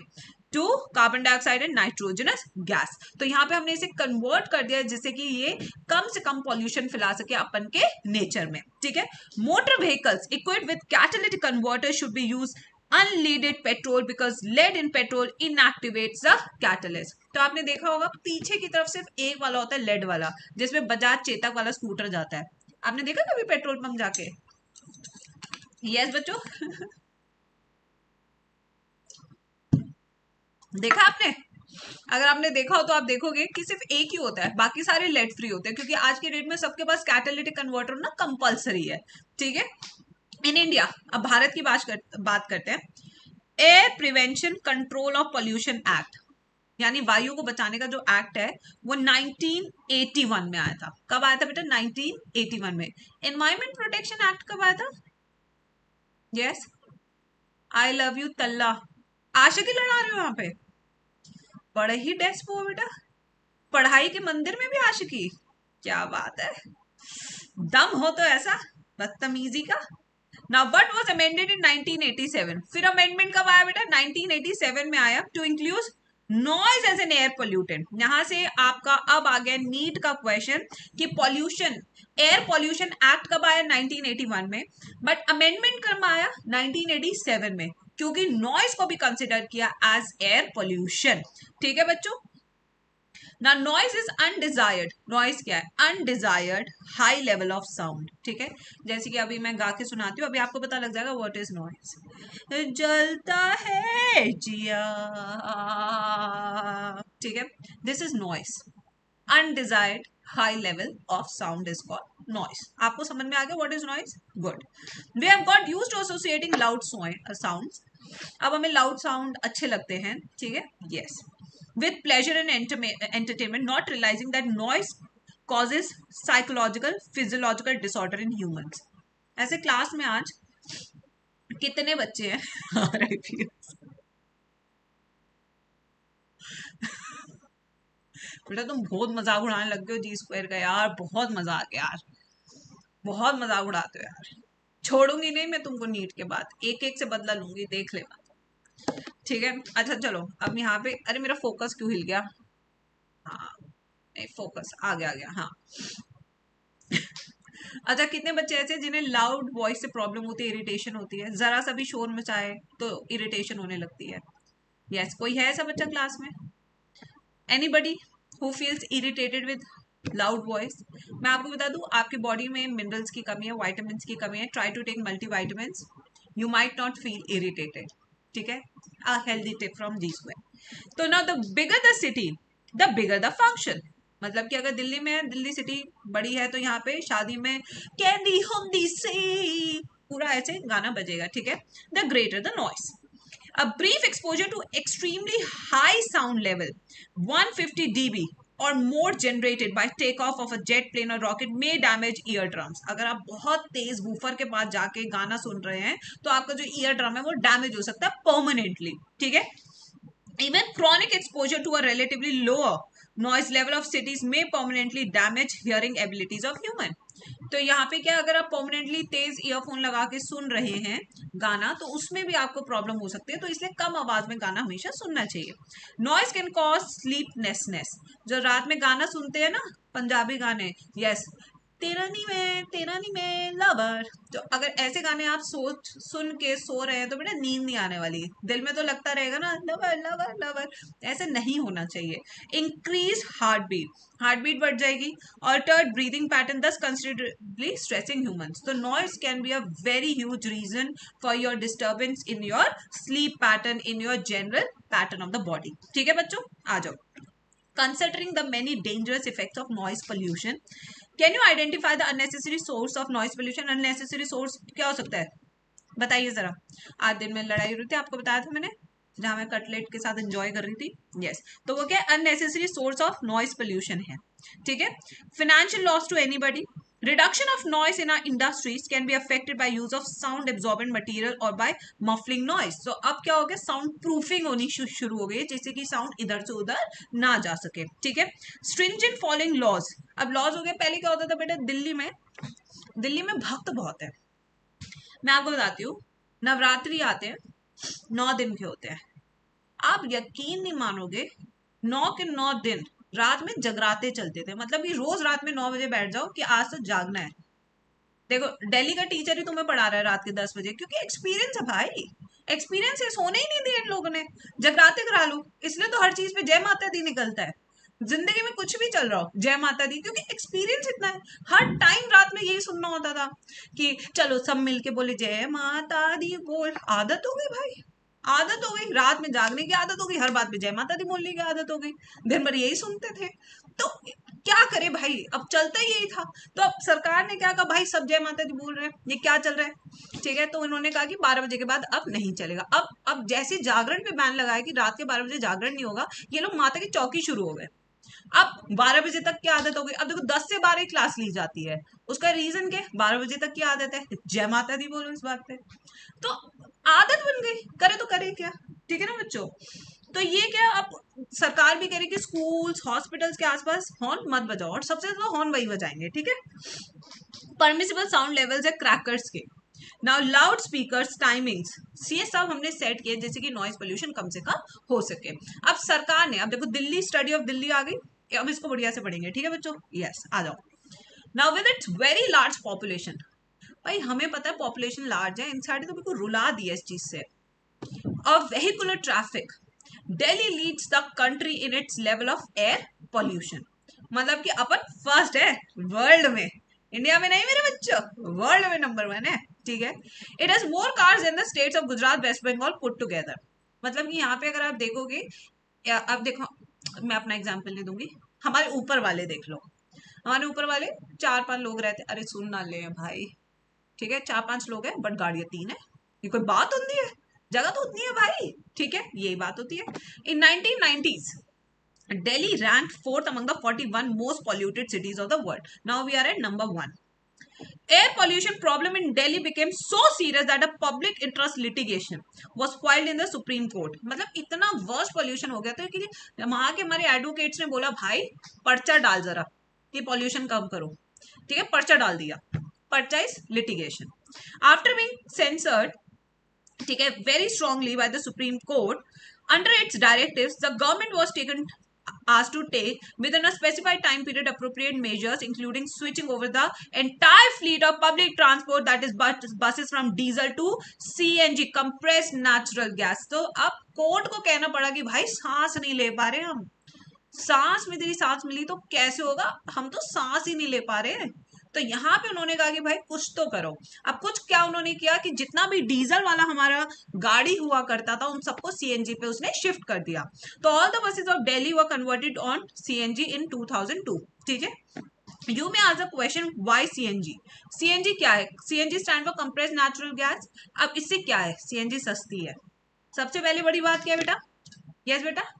to carbon dioxide and nitrogenous gas. तो यहाँ पे हमने इसे कन्वर्ट कर दिया जिससे कि ये कम से कम पॉल्यूशन फैला सके अपन के नेचर में, ठीक है। Motor vehicles equipped with catalytic converter should be use unleaded petrol because lead in petrol inactivates the catalyst। तो आपने देखा होगा पीछे की तरफ सिर्फ एक वाला होता है लेड वाला, जिसमें बजाज चेतक वाला स्कूटर जाता है। आपने देखा कभी पेट्रोल पंप जाके? यस बच्चों देखा आपने? अगर आपने देखा हो तो आप देखोगे कि सिर्फ एक ही होता है, बाकी सारे लेड फ्री होते हैं, क्योंकि आज के डेट में सबके पास कैटालिटिक कन्वर्टर ना कंपलसरी है, ठीक है। इन इंडिया, अब भारत की बात करते हैं, air prevention control of pollution act, यानी वायु को बचाने का जो एक्ट है वो 1981 में आया था। कब आया था बेटा? 1981 में। एनवायरमेंट प्रोटेक्शन एक्ट कब आया था? यस, आई लव यू तल्ला। आशिकी लड़ा रहे हो यहाँ पे? बड़े ही डेस्प हो बेटा, पढ़ाई के मंदिर में भी आशिकी। क्या बात है, दम हो तो ऐसा बदतमीजी का। Now what was amended in 1987? फिर अमेंडमेंट कब आया बेटा? 1987 में आया, to include noise as an air pollutant. यहां से आपका अब आ गया नीट का क्वेश्चन कि पॉल्यूशन, एयर पॉल्यूशन एक्ट कब आया? 1981 में, बट अमेंडमेंट कब आया? 1987 में, क्योंकि नॉइज को भी कंसिडर किया एज एयर पॉल्यूशन। ठीक है बच्चों। ना नॉइज इज अनडिजायर्ड, नॉइज क्या है? Undesired high level of sound. ठीक है, जैसे कि अभी मैं गा के सुनाती हूँ, अभी आपको पता लग जाएगा व्हाट इज नॉइज। जलता है जिया, ठीक है, this is noise. Undesired high level of sound is called noise. आपको समझ में आ गया what is noise? Good. We have got used to associating loud sounds. अब हमें लाउड साउंड अच्छे लगते हैं, ठीक है, yes, with pleasure and entertainment, not realizing that noise causes psychological physiological disorder in humans। ऐसे क्लास में आज कितने बच्चे हैं बेटा तुम बहुत मजाक उड़ाने लग गए हो जी स्क्वायर का यार, बहुत मजाक यार, बहुत मजाक उड़ाते हो यार। छोड़ूंगी नहीं मैं तुमको नीट के बाद, एक एक से बदला लूंगी, देख लेना। ठीक है, अच्छा चलो अब यहाँ पे, अरे मेरा फोकस क्यों हिल गया? हाँ, नहीं फोकस आ गया, आ गया, हाँ। अच्छा, कितने बच्चे ऐसे जिन्हें लाउड वॉइस से प्रॉब्लम होती है, इरिटेशन होती है, जरा सा भी शोर मचाए तो इरिटेशन होने लगती है? यस, कोई है ऐसा बच्चा क्लास में? Anybody who feels irritated with loud voice? मैं आपको बता दूं, आपकी बॉडी में मिनरल्स की कमी है, वाइटामिन की कमी है, try to take multivitamins, you might not feel irritated. ठीक है, a healthy tip from G square. तो now the bigger the city the bigger the function. मतलब कि अगर दिल्ली में है, दिल्ली सिटी बड़ी है, तो यहाँ पे शादी में कैंडी हुंदी से पूरा ऐसे गाना बजेगा। ठीक है, the greater the noise. A brief exposure to extremely high sound level, 150 dB or more generated by takeoff of a jet plane or rocket may damage eardrums। अगर आप बहुत तेज वूफर के पास जाके गाना सुन रहे हैं तो आपका जो ईयर ड्रम है वो डैमेज हो सकता है परमानेंटली। ठीक है, even chronic exposure to a relatively lower noise level of cities may permanently damage hearing abilities of human। तो यहाँ पे क्या, अगर आप परमानेंटली तेज ईयरफोन लगा के सुन रहे हैं गाना तो उसमें भी आपको प्रॉब्लम हो सकती है, तो इसलिए कम आवाज में गाना हमेशा सुनना चाहिए। Noise can cause sleeplessness. जो रात में गाना सुनते हैं ना, पंजाबी गाने, यस, तेरा नी में लवर, तो अगर ऐसे गाने आप सोच सुन के सो रहे हैं तो बेटा नींद नहीं आने वाली, दिल में तो लगता रहेगा ना लवर लवर लवर, ऐसे नहीं होना चाहिए। Increase heart beat, heart beat बढ़ जाएगी। Altered breathing pattern, thus considerably stressing humans। तो noise can be a very huge reason for your disturbance in your sleep pattern, in your general pattern of the body। ठीक है बच्चों, आ जाओ। Considering the many dangerous effects of noise pollution, can you identify the unnecessary source of noise pollution? Unnecessary source क्या हो सकता है, बताइए जरा। आज दिन में लड़ाई हुई थी, आपको बताया था मैंने, जहां मैं कटलेट के साथ एंजॉय कर रही थी। यस, तो वो क्या unnecessary source of noise pollution है। ठीक है, financial loss to anybody. Reduction of noise in our industries can be affected by use of sound absorbent material और बाय मफलिंग नॉइस। तो अब क्या हो गया, साउंड प्रूफिंग होनी शुरू हो गई, जिससे कि साउंड इधर से उधर ना जा सके। ठीक है, स्ट्रिंजेंट फॉलोइंग लॉज। अब लॉज हो गया, पहले क्या होता था बेटा, दिल्ली में भक्त बहुत है। मैं आपको बताती हूँ, नवरात्रि आते हैं, 9 दिन के होते हैं, आप यकीन नहीं मानोगे, 9 के 9 दिन रात में जगराते चलते थे। मतलब कि रोज रात में 9 बजे बैठ जाओ कि आज तो जागना है। देखो, दिल्ली का टीचर ही तुम्हें पढ़ा रहा है रात के 10 बजे, क्योंकि एक्सपीरियंस है भाई, एक्सपीरियंस है, सोने ही नहीं दिए इन लोगों ने, जगराते करा लो। इसलिए तो हर चीज पे जय माता दी निकलता है, जिंदगी में कुछ भी चल रहा हो जय माता दी, क्योंकि एक्सपीरियंस इतना है। हर टाइम रात में यही सुनना होता था कि चलो सब मिलके बोले जय माता दी, बोल, आदत हो गई भाई, आदत हो गई, रात में जागने की आदत हो गई, हर बात में जय माता दी बोलने की आदत हो गई, दिन भर यही सुनते थे। तो क्या करे भाई, अब चलता ही यही था। तो अब सरकार ने क्या कहा, भाई सब जय माता दी बोल रहे हैं, ये क्या चल रहा है। ठीक है। तो इन्होंने कहा कि 12 बजे के बाद अब नहीं चलेगा। अब जैसे जागरण पे बैन लगाया कि रात के 12 बजे जागरण नहीं होगा, ये लोग माता की चौकी शुरू हो गए। अब 12 बजे तक की आदत हो गई। अब देखो 10 से 12 क्लास ली जाती है, उसका रीजन क्या है? 12 बजे तक की आदत है। जय माता दी बोलो इस बात पे। तो आदत बन गई, करे तो करे क्या। ठीक है ना बच्चों। तो ये क्या, अब सरकार भी कह रही कि स्कूल्स हॉस्पिटल्स के आसपास हॉर्न मत बजाओ, और सबसे ज्यादा हॉर्न वही बजाएंगे। ठीक है। परमिसिबल साउंड लेवल्स है क्रैकर्स के। नाउ लाउड स्पीकर्स टाइमिंग्स, ये सब हमने सेट किए जैसे कि नॉइज पोल्यूशन कम से कम हो सके। अब सरकार ने, अब देखो दिल्ली, स्टडी ऑफ दिल्ली आ गई, अब इसको बढ़िया से पढ़ेंगे। ठीक है बच्चों, यस आ जाओ। Now with its very large population, भाई हमें पता है पॉपुलेशन लार्ज है, इंसाइड तो बिल्कुल रुला दिया इस चीज से। Of vehicular traffic, Delhi leads the country in its level of air pollution. मतलब कि अपन फर्स्ट है वर्ल्ड में, इंडिया में नहीं मेरे बच्चों, वर्ल्ड में नंबर 1 है। ठीक है। It has more cars in the states of Gujarat West Bengal put together. मतलब कि यहाँ पे अगर आप देखोगे, अब देखो मैं अपना एग्जांपल नहीं दूंगी, हमारे ऊपर वाले देख लो। हमारे ऊपर वाले 4-5 लोग रहते, अरे सुन ना ले भाई। ठीक है, 4-5 लोग हैं बट गाड़ियां 3 है, ये कोई बात होती है? जगह तो उतनी है भाई। ठीक है, यही बात होती है। इन 1990s Delhi ranked fourth among the 41 most polluted cities of the world. Now we are at number 1. Air pollution problem in Delhi became so serious that a public interest litigation was filed in the Supreme Court. मतलब इतना worst pollution हो गया था कि वहां के हमारे advocates ने बोला भाई पर्चा डाल जरा कि pollution कम करो। ठीक है, पर्चा डाल दिया। पर्चा is litigation. After being censored, ठीक है, very strongly by the Supreme Court, under its directives, the government was taken asked to take within a specified time period appropriate measures, including switching over the entire fleet of public transport, that is buses, from diesel to CNG, compressed natural gas. तो अब court को कहना पड़ा कि भाई सांस नहीं ले पा रहे हम, सांस में तेरी सांस मिली तो कैसे होगा, हम तो सांस ही नहीं ले पा रहे। तो यहाँ पे उन्होंने कहा कि भाई कुछ तो करो। अब कुछ क्या उन्होंने किया कि जितना भी डीजल वाला हमारा गाड़ी हुआ करता था उन सबको सीएनजी पे उसने शिफ्ट कर दिया। तो all the buses of Delhi were converted on CNG in 2002। ठीक है। You may ask a question, why CNG? CNG क्या है? CNG stand for compressed natural gas. अब इससे क्या है, सीएनजी सस्ती है। सबसे पहले बड़ी बात क्या है बेटा? यस बेटा,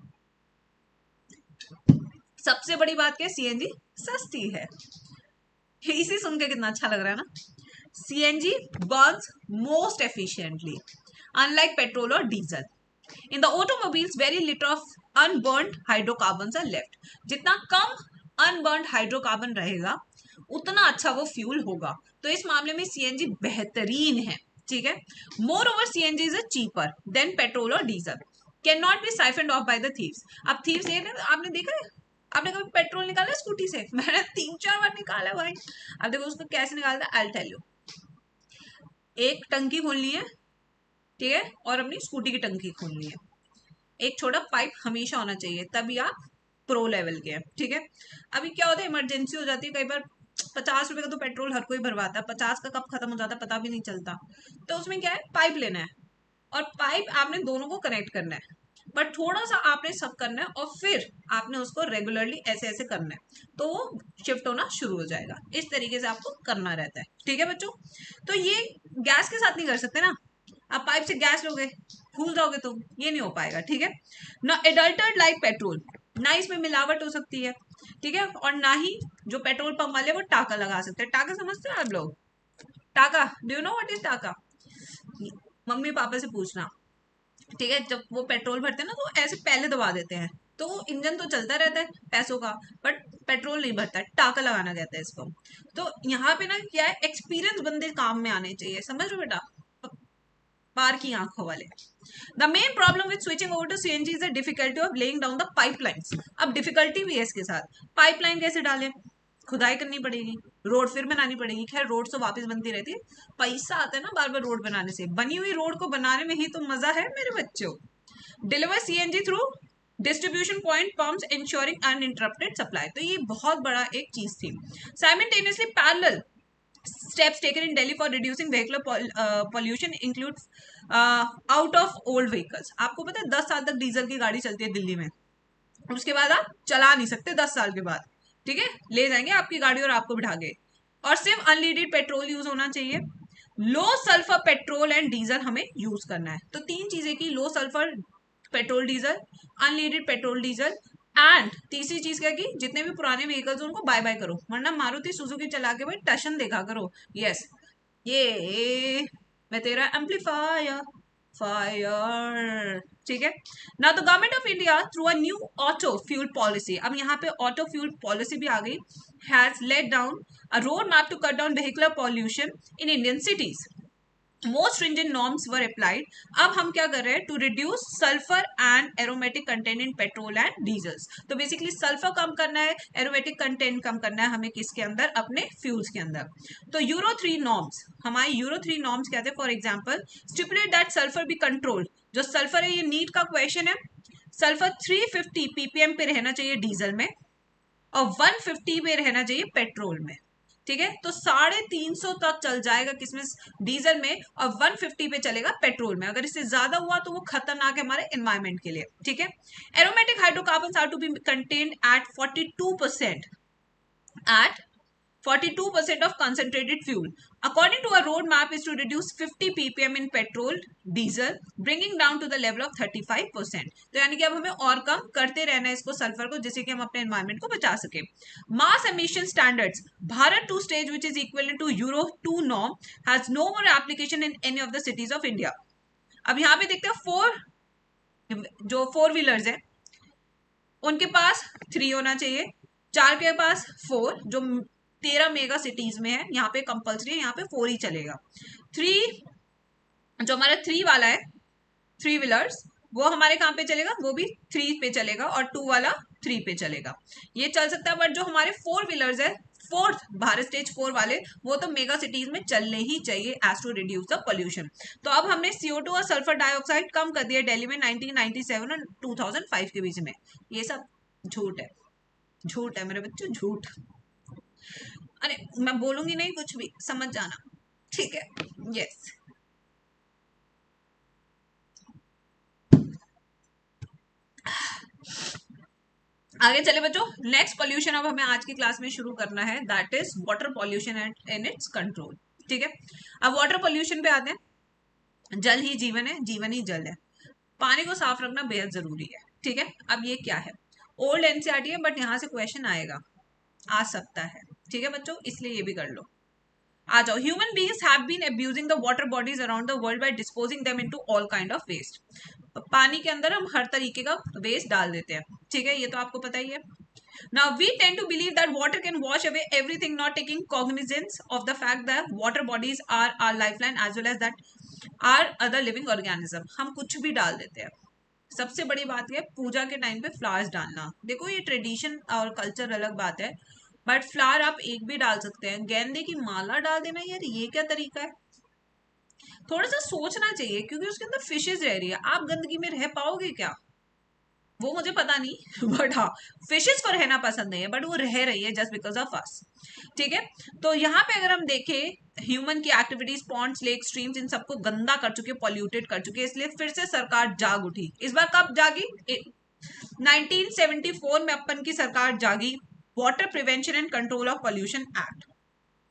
सबसे बड़ी बात क्या है? सीएनजी सस्ती है। इसे सुन के कितना अच्छा लग रहा है ना। CNG burns most efficiently unlike petrol और diesel. In the automobiles very little of unburned hydrocarbons are left. जितना कम अनबर्न्ड हाइड्रोकार्बन रहेगा उतना अच्छा वो फ्यूल होगा। तो इस मामले में सीएनजी बेहतरीन है। ठीक है। More CNG is cheaper than petrol और diesel, can not be siphoned off by the thieves. अब थीव्स ये आपने देखा है, आपने कभी पेट्रोल निकाला स्कूटी से? मैंने 3-4 बार निकाला भाई। अब देखो उसको कैसे निकालता है, आई टेल यू। एक टंकी खोलनी है, ठीक है, और अपनी स्कूटी की टंकी खोलनी है। एक छोटा पाइप हमेशा होना चाहिए, तभी आप प्रो लेवल के हैं। ठीक है। अभी क्या होता है, इमरजेंसी हो जाती है कई बार। 50 रुपए का तो पेट्रोल हर कोई भरवाता है, 50 का कब खत्म हो जाता है पता भी नहीं चलता। तो उसमें क्या है, पाइप लेना है और पाइप आपने दोनों को कनेक्ट करना है, बट थोड़ा सा आपने सब करना है और फिर आपने उसको रेगुलरली ऐसे ऐसे करना है, तो वो शिफ्ट होना शुरू हो जाएगा। इस तरीके से आपको करना रहता है। ठीक है बच्चों। तो ये गैस के साथ नहीं कर सकते ना, आप पाइप से गैस लोगे भूल जाओगे तो ये नहीं हो पाएगा। ठीक है ना, एडल्टर्ड लाइक पेट्रोल, ना इसमें मिलावट हो सकती है। ठीक है, और ना ही जो पेट्रोल पंप वाले वो टाका लगा सकते हैं। टाका समझते हैं आप लोग? टाका, do you know what is टाका? मम्मी पापा से पूछना। ठीक है, जब वो पेट्रोल भरते हैं ना तो ऐसे पहले दबा देते हैं, तो इंजन तो चलता रहता है पैसों का, बट पेट्रोल नहीं भरता है, टाका लगाना कहता है इसको। तो यहाँ पे ना क्या है, एक्सपीरियंस बंदे काम में आने चाहिए, समझ लो बेटा, पार की आंखों वाले। The main problem with switching over to CNG is the difficulty of laying down the pipelines. अब डिफिकल्टी भी है इसके साथ, पाइपलाइन कैसे डालें, खुदाई करनी पड़ेगी, रोड फिर बनानी पड़ेगी। खैर रोड तो वापस बनती रहती है, पैसा आता है ना बार बार रोड बनाने से, बनी हुई रोड को बनाने में ही तो मजा है मेरे बच्चों। Deliver CNG through distribution point pumps ensuring uninterrupted supply, तो ये बहुत बड़ा एक चीज थी। Simultaneously parallel steps taken in Delhi for reducing vehicular pollution include out of old vehicles। आपको पता है 10 साल तक डीजल की गाड़ी चलती है दिल्ली में, उसके बाद आप चला नहीं सकते 10 साल के बाद। ठीक है, ले जाएंगे आपकी गाड़ी और आपको बिठा के। और सिर्फ अनलीडेड पेट्रोल यूज होना चाहिए। Low sulphur petrol and diesel हमें यूज करना है। तो तीन चीजें की, low sulphur petrol diesel, unleaded petrol diesel, and तीसरी चीज क्या की, जितने भी पुराने व्हीकल्स उनको बाय बाय करो, वरना मारुति सुजुकी चला के भाई टशन देखा करो। यस, ये मैं तेरा एम्पलीफायर फायर, ठीक है ना। तो government of India through a new auto fuel policy, अब यहाँ पे ऑटो फ्यूल पॉलिसी भी आ गई, has laid down a road map to cut down vehicular pollution in Indian cities. Most stringent norms were applied। अब हम क्या कर रहे हैं, to reduce sulphur and aromatic content in petrol and diesels. तो बेसिकली सल्फर कम करना है, एरोमेटिक कंटेंट कम करना है हमें, किसके अंदर, अपने फ्यूल्स के अंदर। तो यूरो 3 नॉर्म्स, हमारे यूरो 3 नॉर्म्स क्या थे, for example stipulate that sulphur be controlled. जो सल्फर है, ये नीट का क्वेश्चन है, सल्फर 350 ppm पे रहना चाहिए डीजल में और 150 पे रहना चाहिए पेट्रोल में, ठीक है। तो 350 तक चल जाएगा किसमें, डीजल में, और 150 पे चलेगा पेट्रोल में। अगर इससे ज्यादा हुआ तो वो खतरनाक है हमारे एनवायरमेंट के लिए, ठीक है। Aromatic hydrocarbons are to be contained at 42% at 42% of concentrated fuel. According to a roadmap is to reduce 50 ppm in petrol, diesel, bringing down to the level of 35%. तो यानी कि अब हमें और कम करते रहना है इसको, सल्फर को, जिससे कि हम अपने एनवायरमेंट को बचा सके। Mass emission standards, Bharat 2 stage which is equal to Euro 2 norm has no more application in any of the cities of India. अब यहाँ पे देखते हैं जो 4 व्हीलर्स है उनके पास 3 होना चाहिए, 4 के पास 4, जो 13 मेगा सिटीज में है, यहाँ पे कंपल्सरी है, यहाँ पे 4 ही चलेगा। 3 जो हमारा 3 वाला है, 3 व्हीलर्स, वो हमारे कहाँ पे चलेगा, वो भी 3 पे चलेगा, और 2 वाला 3 पे चलेगा, ये चल सकता है। बट जो हमारे 4 व्हीलर्स है, फोर्थ भारत स्टेज 4 वाले, वो तो मेगा सिटीज में चलने ही चाहिए as to reduce the pollution. तो अब हमने CO2 और सल्फर डाइऑक्साइड कम कर दिया दिल्ली में 1997 और 2005 के बीच में। ये सब झूठ है, झूठ है मेरे बच्चों, झूठ। अरे मैं बोलूंगी नहीं कुछ भी, समझ जाना, ठीक है। यस, आगे चले बच्चों, नेक्स्ट पोल्यूशन अब हमें आज की क्लास में शुरू करना है, that is water pollution in its control, ठीक है। अब वाटर पोल्यूशन पे आते हैं। जल ही जीवन है, जीवन ही जल है, पानी को साफ रखना बेहद जरूरी है, ठीक है। अब ये क्या है, ओल्ड एनसीईआरटी है, बट यहाँ से क्वेश्चन आएगा, आ सकता है, ठीक है बच्चों, इसलिए ये भी कर लो। आ जाओ, human beings have been abusing the water bodies around the world by disposing them into all kind of waste. पानी के अंदर हम हर तरीके का वेस्ट डाल देते हैं, ठीक है, ये तो आपको पता ही है। Now we tend to believe that water can wash away everything, not taking cognizance of the fact that water bodies are our lifeline as well as that are other living organism। हम कुछ भी डाल देते हैं। सबसे बड़ी बात है पूजा के टाइम पे फ्लावर्स डालना, देखो ये ट्रेडिशन और कल्चर अलग बात है, बट फ्लावर आप एक भी डाल सकते हैं। गेंदे की माला डाल देना, यार ये क्या तरीका है, थोड़ा सा सोचना चाहिए, क्योंकि उसके अंदर फिशेज रह रही है, आप गंदगी में रह पाओगे क्या, वो मुझे पता नहीं बट हाँ, फिशेस को रहना पसंद नहीं है, बट वो रह रही है जस्ट बिकॉज ऑफ अस, ठीक है। तो यहाँ पे अगर हम देखें, ह्यूमन की एक्टिविटीज, पॉन्ड्स, लेक, स्ट्रीम्स, इन सबको गंदा कर चुके, पॉल्यूटेड कर चुके, इसलिए फिर से सरकार जाग उठी। इस बार कब जागी, 1974 में अपन की सरकार जागी, water prevention and control of pollution act.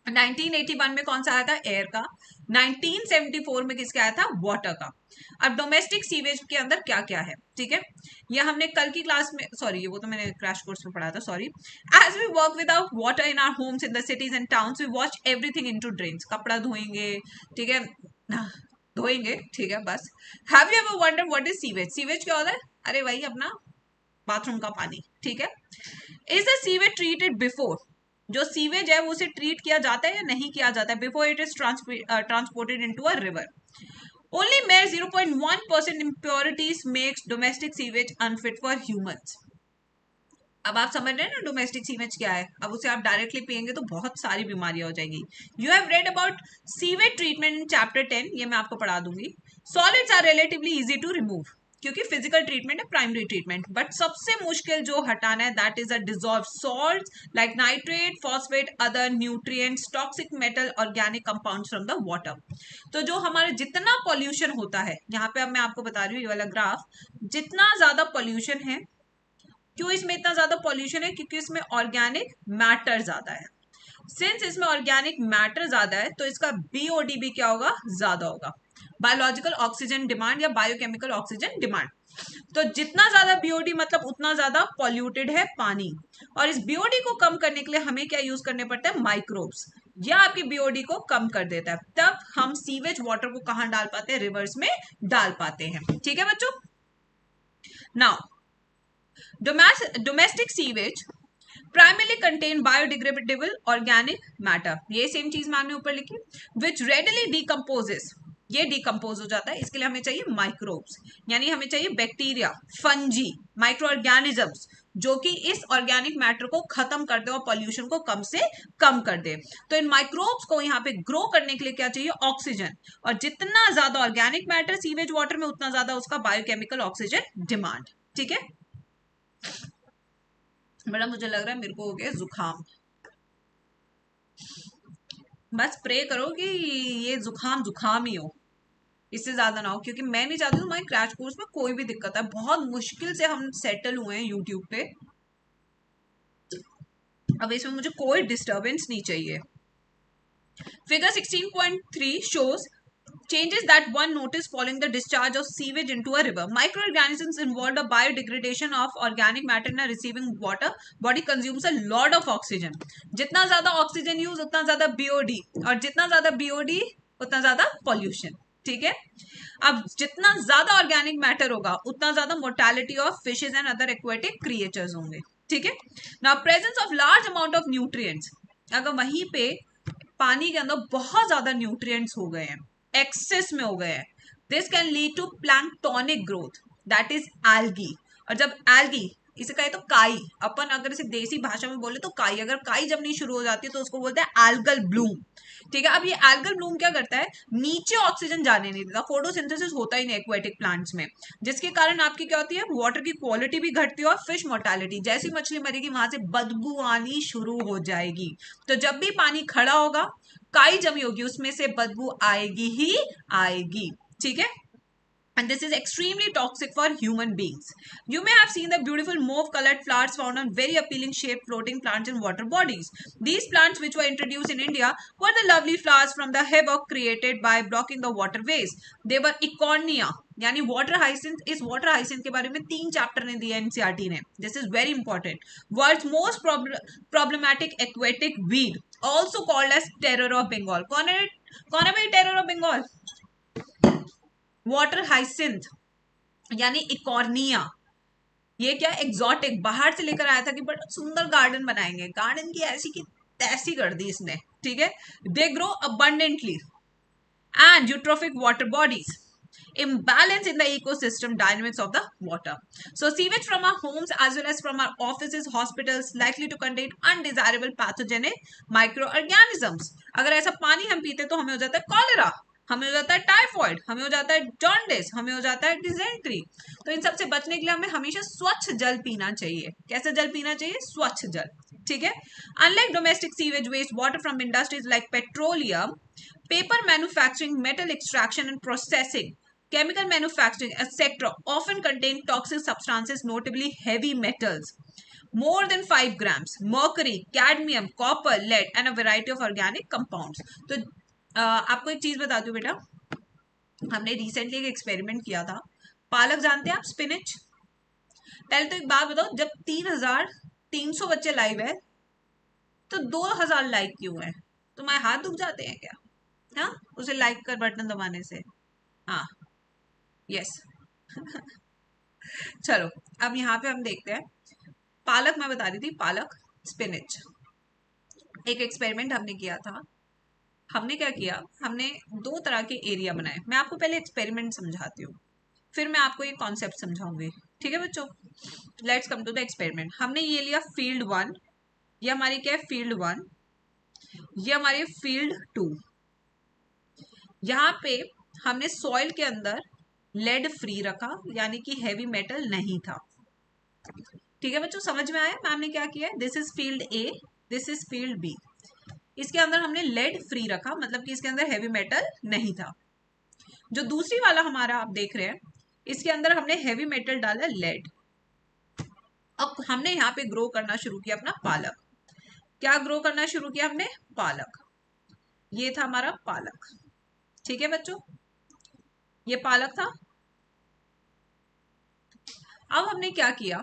1981 में कौन सा आया था, एयर का। 1974 में किसका आया था, वाटर का। अब डोमेस्टिक सीवेज के अंदर क्या क्या है, ठीक है, ये हमने कल की क्लास में, सॉरी वो तो मैंने क्रैश कोर्स में पढ़ा था, sorry. As we work without water in our homes in the cities and towns, we watch everything into drains, कपड़ा धोएंगे, ठीक है, धोएंगे, ठीक है, बस। Have you ever wondered what is sewage, sewage क्या होता है, अरे वही अपना बाथरूम का पानी, ठीक है। Is the sewage treated before, जो सीवेज है वो उसे ट्रीट किया जाता है या नहीं किया जाता है, before it is transported into a river. Only mere 0.1% impurities makes domestic sewage unfit for humans। अब आप समझ रहे हैं ना डोमेस्टिक सीवेज क्या है, अब उसे आप डायरेक्टली पियेंगे तो बहुत सारी बीमारियां हो जाएगी। You have read about sewage treatment in chapter 10, ये मैं आपको पढ़ा दूंगी। Solids are relatively easy to remove, क्योंकि फिजिकल ट्रीटमेंट है, प्राइमरी ट्रीटमेंट, बट सबसे मुश्किल जो हटाना है that is a dissolve salt like nitrate, phosphate, other nutrients, toxic metal, organic compounds from the water. तो जो हमारे जितना पॉल्यूशन होता है, यहाँ पे अब मैं आपको बता रही हूँ ये वाला ग्राफ, जितना ज्यादा पॉल्यूशन है, क्यों इसमें इतना ज्यादा पॉल्यूशन है, क्योंकि इसमें ऑर्गेनिक मैटर ज्यादा है। सिंस इसमें ऑर्गेनिक मैटर ज्यादा है तो इसका बीओडी भी क्या होगा, ज्यादा होगा, बायोलॉजिकल ऑक्सीजन डिमांड या बायोकेमिकल ऑक्सीजन डिमांड। तो जितना ज्यादा बीओडी मतलब उतना ज्यादा पॉल्यूटेड है पानी, और इस बीओडी को कम करने के लिए हमें क्या यूज करने पड़ते हैं, माइक्रोब्स, या आपकी बीओडी को कम कर देता है। तब हम सीवेज वाटर को कहां डाल पाते हैं, रिवर्स में डाल पाते हैं। ठीक है बच्चों। Now domestic sewage primarily contain biodegradable organic matter, ये सेम चीज मैंने ऊपर लिखी, which readily decomposes, ये डिकम्पोज हो जाता है। इसके लिए हमें चाहिए माइक्रोब्स, यानी हमें चाहिए बैक्टीरिया, फंजी, माइक्रो ऑर्गेनिजम्स, जो कि इस ऑर्गेनिक मैटर को खत्म कर दे और पॉल्यूशन को कम से कम कर दे। तो इन माइक्रोब्स को यहाँ पे ग्रो करने के लिए क्या चाहिए, ऑक्सीजन, और जितना ज्यादा ऑर्गेनिक मैटर सीवेज वाटर में उतना ज्यादा उसका बायोकेमिकल ऑक्सीजन डिमांड। ठीक है बड़ा, मुझे लग रहा है मेरे को हो गया जुकाम, बस प्रे करो कि ये जुकाम जुकाम ही हो, इससे ज्यादा ना हो, क्योंकि मैं नहीं चाहती तुम्हारे क्रैश कोर्स में कोई भी दिक्कत है। बहुत मुश्किल से हम सेटल हुए हैं यूट्यूब पे, अब इसमें मुझे कोई डिस्टरबेंस नहीं चाहिए। Figure 16.3 shows changes that one notice following the discharge of sewage into a river. Microorganisms involved a biodegradation of organic matter in a receiving water body consumes a lot of oxygen. जितना ज्यादा oxygen use उतना ज्यादा BOD, और जितना ज्यादा BOD उतना ज्यादा pollution. ठीक है, अब जितना ज्यादा ऑर्गेनिक मैटर होगा उतना ज्यादा mortality of fishes and other aquatic creatures होंगे। ठीक है, now presence of large amount of nutrients, अगर वहीं पे पानी के अंदर बहुत ज्यादा न्यूट्रिएंट्स हो गए हैं, एक्सेस में हो गए हैं, this can lead to planktonic growth, that is algae. और जब एल्गी, इसे कहे तो काई, अपन अगर इसे देसी भाषा में बोले तो काई, अगर काई जब नहीं शुरू हो जाती है तो उसको बोलते हैं एल्गल ब्लूम। ठीक है, अब ये एल्गल ब्लूम क्या करता है, नीचे ऑक्सीजन जाने नहीं देता, फोटोसिंथेसिस होता ही नहीं एक्वेटिक प्लांट्स में, जिसके कारण आपकी क्या होती है, वाटर की क्वालिटी भी घटती है और फिश मोर्टेलिटी, जैसी मछली मरेगी वहां से बदबू आनी शुरू हो जाएगी। तो जब भी पानी खड़ा होगा, काई जमी होगी, उसमें से बदबू आएगी ही आएगी। ठीक है, and this is extremely toxic for human beings. You may have seen the beautiful mauve colored flowers found on very appealing shaped floating plants in water bodies. These plants, which were introduced in India, were the lovely flowers from the havoc created by blocking the waterways. They were Eichhornia, यानी water hyacinth. इस water hyacinth के बारे में 3 chapter ने दिया NCERT ने, this is very important. World's most problematic aquatic weed, also called as terror of Bengal. कौन है भाई terror of Bengal? Water hyacinth यानी इकॉर्निया। ये क्या एग्जॉटिक, बाहर से लेकर आया था कि बड़ा सुंदर गार्डन बनाएंगे, गार्डन की ऐसी की तैसी कर दी इसने। ठीक है, they grow abundantly and eutrophic water bodies, imbalance in the ecosystem dynamics of the water. So sewage from our homes as well as from our offices, hospitals likely to contain undesirable pathogenic microorganisms. अगर ऐसा पानी हम पीते तो हमें हो जाता है कॉलेरा, हमें हो जाता है टाइफॉइड, हमें हो जाता है जॉन्डिस, हमें हो जाता है डिसेंट्री। तो इन सब से बचने के लिए हमें हमेशा स्वच्छ जल पीना चाहिए। कैसे जल पीना चाहिए? स्वच्छ जल। ठीक है, unlike domestic sewage waste water from industries like petroleum, paper manufacturing, metal extraction and processing, chemical manufacturing, etc. often contain toxic substances, notably heavy metals, more than 5 grams, mercury, cadmium, copper, lead, and a variety of organic compounds. तो आपको एक चीज बता दूं बेटा, हमने recently एक experiment किया था। पालक जानते हैं आप, स्पिनिच? पहले तो एक बात बताओ, जब 3300 बच्चे लाइव है तो 2000 लाइक क्यों है? तुम्हारे हाथ दुख जाते हैं क्या? हाँ, उसे लाइक कर बटन दबाने से। हाँ, यस। चलो अब यहाँ पे हम देखते हैं, पालक मैं बता रही थी, पालक स्पिनिच, एक एक्सपेरिमेंट हमने किया था। हमने क्या किया, हमने 2 तरह के एरिया बनाए। मैं आपको पहले एक्सपेरिमेंट समझाती हूँ, फिर मैं आपको ये कॉन्सेप्ट समझाऊंगी। ठीक है बच्चों, let's come to the experiment. हमने ये लिया फील्ड 1, ये हमारी क्या है फील्ड 1, ये हमारी फील्ड 2। यहाँ पे हमने सॉइल के अंदर लेड फ्री रखा, यानी कि हैवी मेटल नहीं था। ठीक है बच्चों, समझ में आया मैम ने क्या किया है? This is field A, this is field B. इसके अंदर हमने लेड फ्री रखा, मतलब कि इसके अंदर हैवी मेटल नहीं था। जो दूसरी वाला हमारा आप देख रहे हैं, इसके अंदर हमने हैवी मेटल डाला, लेड। अब हमने यहाँ पे ग्रो करना शुरू किया अपना पालक। क्या ग्रो करना शुरू किया हमने? पालक। ये था हमारा पालक। ठीक है बच्चों, ये पालक था। अब हमने क्या किया,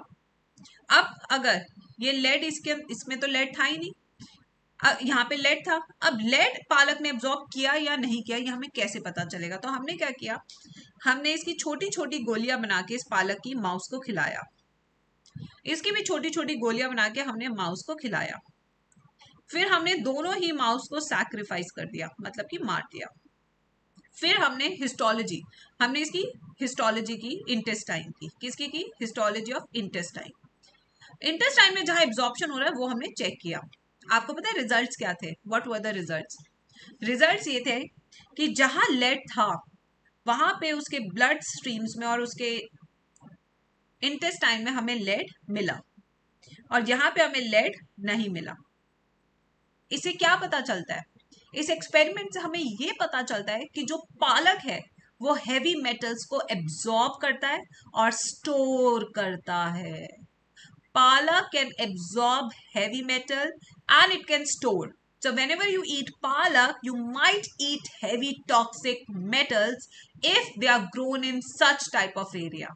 अब अगर ये लेड इसमें तो लेड था ही नहीं, यहाँ पे लेड था। अब लेड पालक ने एब्जॉर्ब किया या नहीं किया, ये हमें कैसे पता चलेगा? तो हमने क्या किया, हमने इसकी छोटी छोटी गोलियां बना के इस पालक की माउस को खिलाया। इसकी भी छोटी छोटी गोलियां बना के हमने माउस को खिलाया। फिर हमने दोनों ही माउस को सैक्रिफाइस कर दिया, मतलब कि मार दिया। फिर हमने हिस्टोलॉजी, हमने इसकी हिस्टोलॉजी की, इंटेस्टाइन की, किसकी की? Histology of intestine. इंटेस्टाइन में जहां एब्जॉर्प्शन हो रहा है वो हमने चेक किया। आपको पता है रिजल्ट्स क्या थे? What were the results? Results ये थे कि जहां लेड था वहां पे उसके ब्लड स्ट्रीम्स में और उसके इंटेस्टाइन में हमें लेड मिला, और यहां पे हमें लेड नहीं मिला। इससे क्या पता चलता है? इस एक्सपेरिमेंट से हमें ये पता चलता है कि जो पालक है वो हैवी मेटल्स को एब्जॉर्ब करता है और स्टोर करता है। Palak can absorb heavy metal and it can store. So whenever you eat palak, you might eat heavy toxic metals if they are grown in such type of area.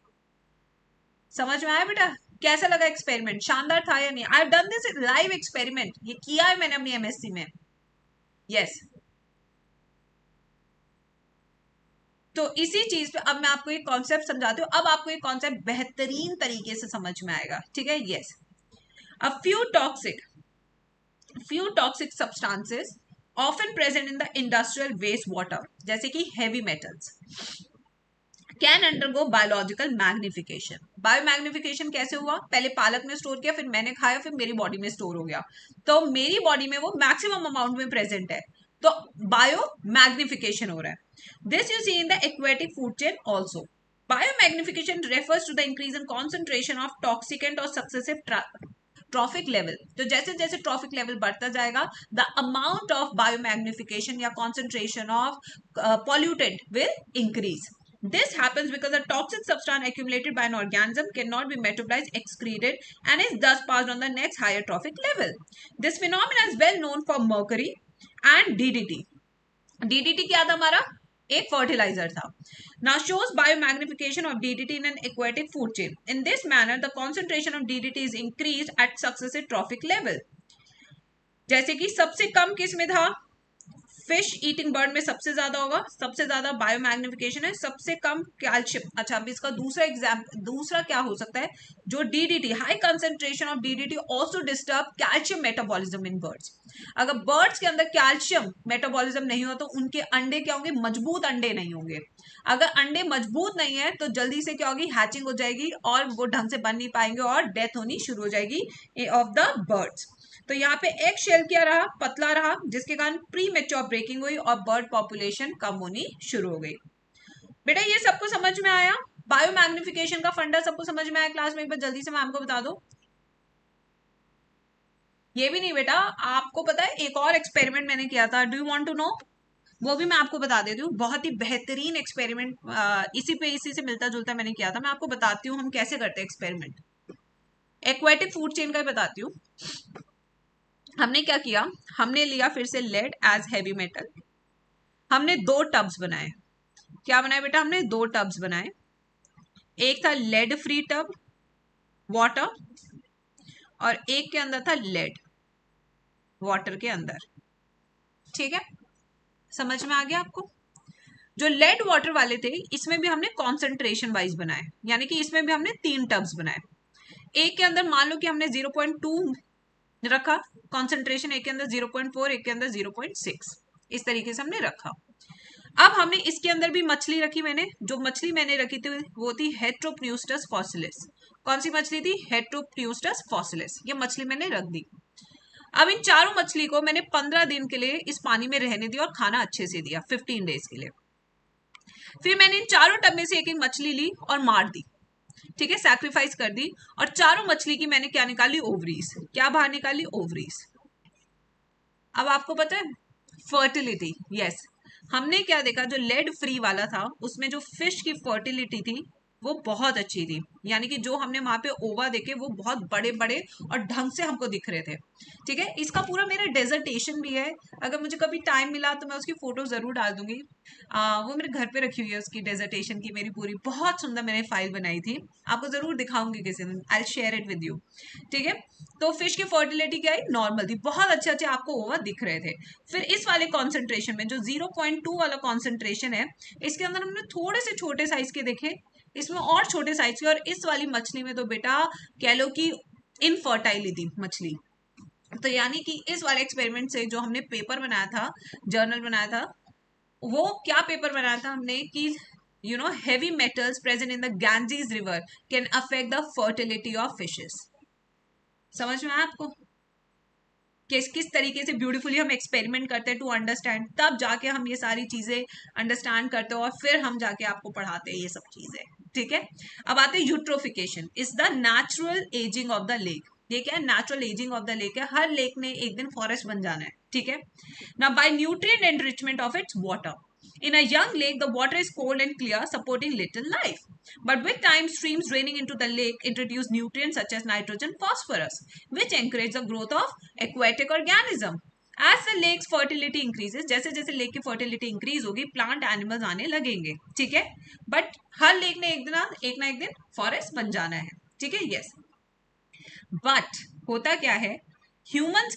समझ में आया बेटा? कैसा लगा एक्सपेरिमेंट? शानदार था या नहीं? I have done this live experiment, ये किया है मैंने अपनी एमएससी में। यस तो इसी चीज पे अब मैं आपको एक कॉन्सेप्ट समझाती हूँ। अब आपको एक कॉन्सेप्ट बेहतरीन तरीके से समझ में आएगा। ठीक है? Yes, a few toxic substances often present in the industrial wastewater, जैसे कि heavy metals, can undergo biological magnification. Biomagnification कैसे हुआ? पहले पालक ने स्टोर किया, फिर मैंने खाया, फिर मेरी बॉडी में स्टोर हो गया, तो मेरी बॉडी में वो मैक्सिमम अमाउंट में प्रेजेंट है, तो बायो मैग्निफिकेशन हो रहा है। This you see in the aquatic food chain also. Biomagnification refers to the increase in concentration of toxicant और सक्सेसिव ट्रॉफिक लेवल। तो जैसे जैसे ट्रॉफिक लेवल बढ़ता जाएगा, द अमाउंट ऑफ बायोमैग्निफिकेशन या concentration of pollutant will increase. This happens because a toxic substance accumulated by an organism cannot be metabolized, excreted, and is thus passed on the next higher trophic level. This phenomenon is well known for mercury and DDT. DDT क्या था हमारा? एक fertiliser था. Now shows biomagnification of DDT in an aquatic food chain. In this manner, the concentration of DDT is increased at successive trophic level. जैसे कि सबसे कम किस में था? फिश ईटिंग बर्ड में सबसे ज्यादा होगा, सबसे ज्यादा बायोमैग्निफिकेशन है, सबसे कम कैल्शियम. अच्छा, अब इसका दूसरा क्या हो सकता है? जो DDT, high concentration of DDT also disturb calcium metabolism in birds. अगर बर्ड्स के अंदर कैल्शियम मेटाबॉलिज्म नहीं हो तो उनके अंडे क्या होंगे? मजबूत अंडे नहीं होंगे. अगर अंडे मजबूत नहीं है तो जल्दी से क्या होगी? हैचिंग हो जाएगी और वो ढंग से बन नहीं पाएंगे और डेथ होनी शुरू हो जाएगी ऑफ द बर्ड्स. तो यहाँ पे एक शेल क्या रहा? पतला रहा, जिसके कारण प्री मेच्योर ब्रेकिंग हुई और बर्ड पॉपुलेशन कम होनी शुरू हो गई. बेटा ये सबको समझ में आया? बायोमैग्निफिकेशन का फंडा सबको समझ में आया क्लास में? एक बार जल्दी से मैम को बता दो. ये भी नहीं बेटा, आपको पता है एक और एक्सपेरिमेंट मैंने किया था, do you want to know? वो भी मैं आपको बता देती हूँ. बहुत ही बेहतरीन एक्सपेरिमेंट, इसी से मिलता जुलता मैंने किया था. मैं आपको बताती हूँ हम कैसे करते हैं एक्सपेरिमेंट. एक्वेटिक फूड चेन का बताती हूँ. हमने क्या किया? हमने लिया फिर से लेड एज हैवी मेटल. हमने 2 टब्स बनाए. क्या बनाए बेटा? हमने 2 टब्स बनाए. एक था लेड फ्री टब, वाटर, और एक के अंदर था लेड, वाटर के अंदर. ठीक है, समझ में आ गया आपको? जो लेड वाटर वाले थे इसमें भी हमने कॉन्सेंट्रेशन वाइज बनाए, यानी कि इसमें भी हमने 3 टब्स बनाए. एक के अंदर मान लो कि हमने 0.2 रखा कॉन्सेंट्रेशन, एक के अंदर 0.4, एक के अंदर 0.6, इस तरीके से हमने रखा. अब हमने इसके अंदर भी मछली रखी. मैंने जो मछली मैंने रखी थी वो थी हेट्रोप्न्यूस्टस फॉसिलिस. कौन सी मछली थी? हेट्रोप्न्यूस्टस फॉसिलिस. ये मछली मैंने रख दी. अब इन चारों मछली को मैंने 15 दिन के लिए इस पानी में रहने दिया और खाना अच्छे से दिया 15 डेज के लिए. फिर मैंने इन चारों टब में से एक एक मछली ली और मार दी. ठीक है, सैक्रिफाइस कर दी. और चारों मछली की मैंने क्या निकाली? ओवरीज. क्या बाहर निकाली? ओवरीज. अब आपको पता है फर्टिलिटी. यस, हमने क्या देखा? जो लेड फ्री वाला था उसमें जो फिश की फर्टिलिटी थी वो बहुत अच्छी थी, यानी कि जो हमने वहां पे ओवा देखे वो बहुत बड़े बड़े और ढंग से हमको दिख रहे थे। ठीक है, इसका पूरा मेरा डेजर्टेशन भी है, अगर मुझे कभी टाइम मिला तो मैं उसकी फोटो जरूर डाल दूंगी। वो मेरे घर पे रखी हुई है, उसकी डेजर्टेशन की मेरी पूरी बहुत सुंदर मैंने फाइल बनाई थी, आपको जरूर दिखाऊंगी किसी दिन, I share it with you. ठीक है, तो फिश की फर्टिलिटी क्या है, नॉर्मल थी, बहुत अच्छे अच्छे आपको ओवा दिख रहे थे। फिर इस वाले कॉन्सेंट्रेशन में जो 0.2 वाला कॉन्सेंट्रेशन है, इसके अंदर हमने थोड़े से छोटे साइज के देखे, इसमें और छोटे साइज की, और इस वाली मछली में तो बेटा कह लो कि इनफर्टाइलिटी मछली। तो यानी कि इस वाले एक्सपेरिमेंट से जो हमने पेपर बनाया था, जर्नल बनाया था, वो क्या पेपर बनाया था हमने कि heavy metals present in the Ganges river can affect the fertility of fishes. समझ में आया आपको किस किस तरीके से ब्यूटीफुली हम एक्सपेरिमेंट करते हैं टू अंडरस्टैंड, तब जाके हम ये सारी चीजें अंडरस्टैंड करते हैं और फिर हम जाके आपको पढ़ाते हैं ये सब चीजें। ठीक है, अब आते हैं eutrophication is the natural ageing of the lake. ये क्या है, natural ageing of the lake है, हर लेक ने एक दिन फॉरेस्ट बन जाना है। ठीक है, ना by nutrient enrichment of its water. In a young lake, the water is cold and clear, supporting little life. But with time, streams draining into the lake introduce nutrients such as nitrogen, phosphorus, which encourage the growth of aquatic organism. As the lake's fertility increases, जैसे जैसे lake की fertility increase होगी, plant animals आने लगेंगे। ठीक है, but her lake ने एक ना एक दिन फॉरेस्ट बन जाना है। ठीक है, यस, बट होता क्या है, ह्यूमंस